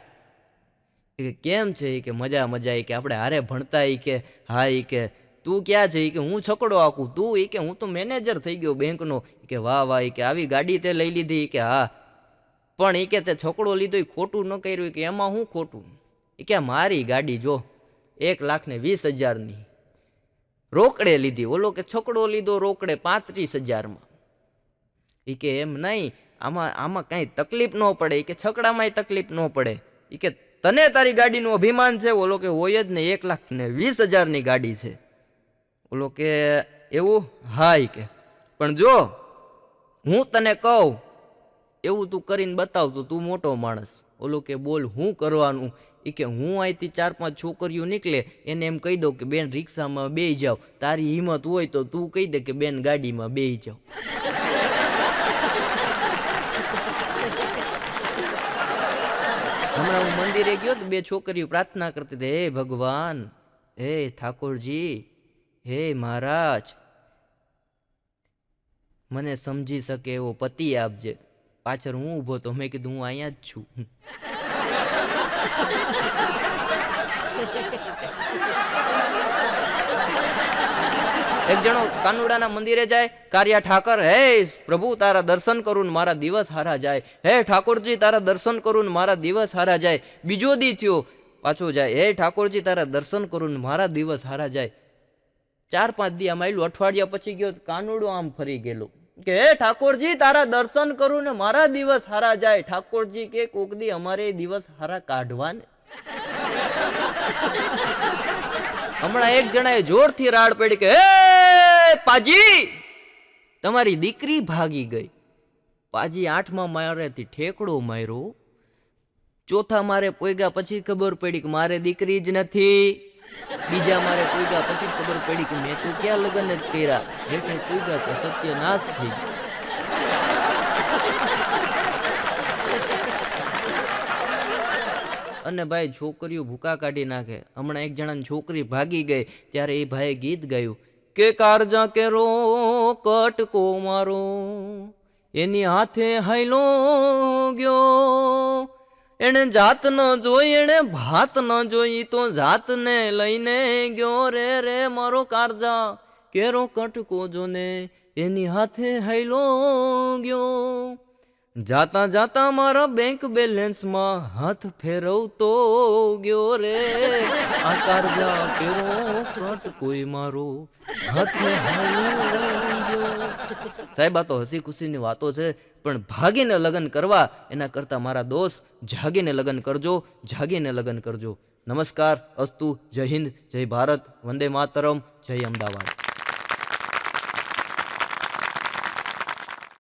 કેમ છે? કે મજા મજા. કે આપણે હારે ભણતા. કે હા. કે તું ક્યાં છે? કે હું છકડો આકું. તું? કે હું તો મેનેજર થઈ ગયો બેંકનો. કે વાહ વાહ. કે આવી ગાડી તે લઈ લીધી. કે હા, પણ કે તે છકડો લીધો એ ખોટું ન કર્યું. કે એમાં શું ખોટું? કે મારી ગાડી જો 1,20,000ની રોકડે લીધી. ઓલો કે છકડો લીધો રોકડે 35,000માં. કે એમ નહીં, આમાં કઈ તકલીફ ન પડે. કે છકડામાં તકલીફ ન પડે. કે તને તારી ગાડીનું અભિમાન છે? ઓલો કે હોય જ ને, 1,20,000ની ગાડી છે. ઓલો કે એવું? હા. કે પણ જો હું તને કહું એવું તું કરીને બતાવ તો તું મોટો માણસ. ઓલો કે બોલ હું કરવાનું? કે હું અહીંથી 4-5 છોકરીઓ નીકળે એને એમ કહી દઉં કે બેન રિક્ષામાં બેસી જાવ. તારી હિંમત હોય તો તું કહી દે કે બેન ગાડીમાં બેસી જાવ. હમણાં હું મંદિરે ગયો તો 2 છોકરીઓ પ્રાર્થના કરતી હતી, હે ભગવાન, હે ઠાકોરજી, હે મહારાજ, મને સમજી શકે એવો પતિ આપજે. પાછળ હું ઊભો તો મેં કીધું હું અહીંયા જ છું. એક જણો કાનુડાના મંદિરે જાય, કારિયા ઠાકર, હે પ્રભુ તારા દર્શન કરું ને મારા દિવસ હારા જાય. હે ઠાકોરજી તારા દર્શન કરું ને મારા દિવસ હારા જાય. બીજો દી થયો, પાછો જાય, હે ઠાકોરજી તારા દર્શન કરું ને મારા દિવસ હારા જાય. 4-5 દી આમ આવેલું. અઠવાડિયા પછી ગયો, કાનુડો આમ ફરી ગયેલો કે હે ઠાકોરજી તારા દર્શન કરું ને મારા દિવસ હારા જાય. ઠાકોરજી કે કોક દી અમારે દિવસ હારા કાઢવાને. હમણાં એક જણાએ જોરથી રાડ પડી કે હે પાજી તમારી દીકરી ભાગી ગઈ. પાજી 8મા મારેથી ઠેકડો માર્યો. 4થા મારે પોઈગા પછી ખબર પડી કે મારે દીકરી જ નથી. બીજા મારે પોઈગા પછી ખબર પડી કે મેં તો ક્યાં લગ્ન જ કર્યા. એટલે પોઈગા તો સત્યનાશ થઈ ગયો. અને ભાઈ છોકરીઓ ભૂકા કાઢી નાખે. હમણાં એક જણાની છોકરી ભાગી ગઈ ત્યારે એ ભાઈએ ગીત ગાયું કે કારજા કેરો કટકો મારો એની હાથે હાઈલો ગયો. એને જાત ન જોઈ, એને ભાત ન જોઈ, તો જાતને લઈને ગયો રે. રે મારો કારજા કેરો કટકો જોને એની હાથે હાઈલો ગયો. જાતા જાતા મારા બેંક બેલેન્સમાં હાથ ફેરવતો ગયો રે. આ કારજા કેરો કટકોય મારો હાથે હાઈલો ગયો. સાહેબ આ તો હસી ખુશીની વાતો છે, પણ ભાગીને લગ્ન કરવા એના કરતાં મારા દોસ્ત જાગીને લગ્ન કરજો, જાગીને લગ્ન કરજો. નમસ્કાર, અસ્તુ, જય હિન્દ, જય ભારત, વંદે માતરમ, જય અમદાવાદ.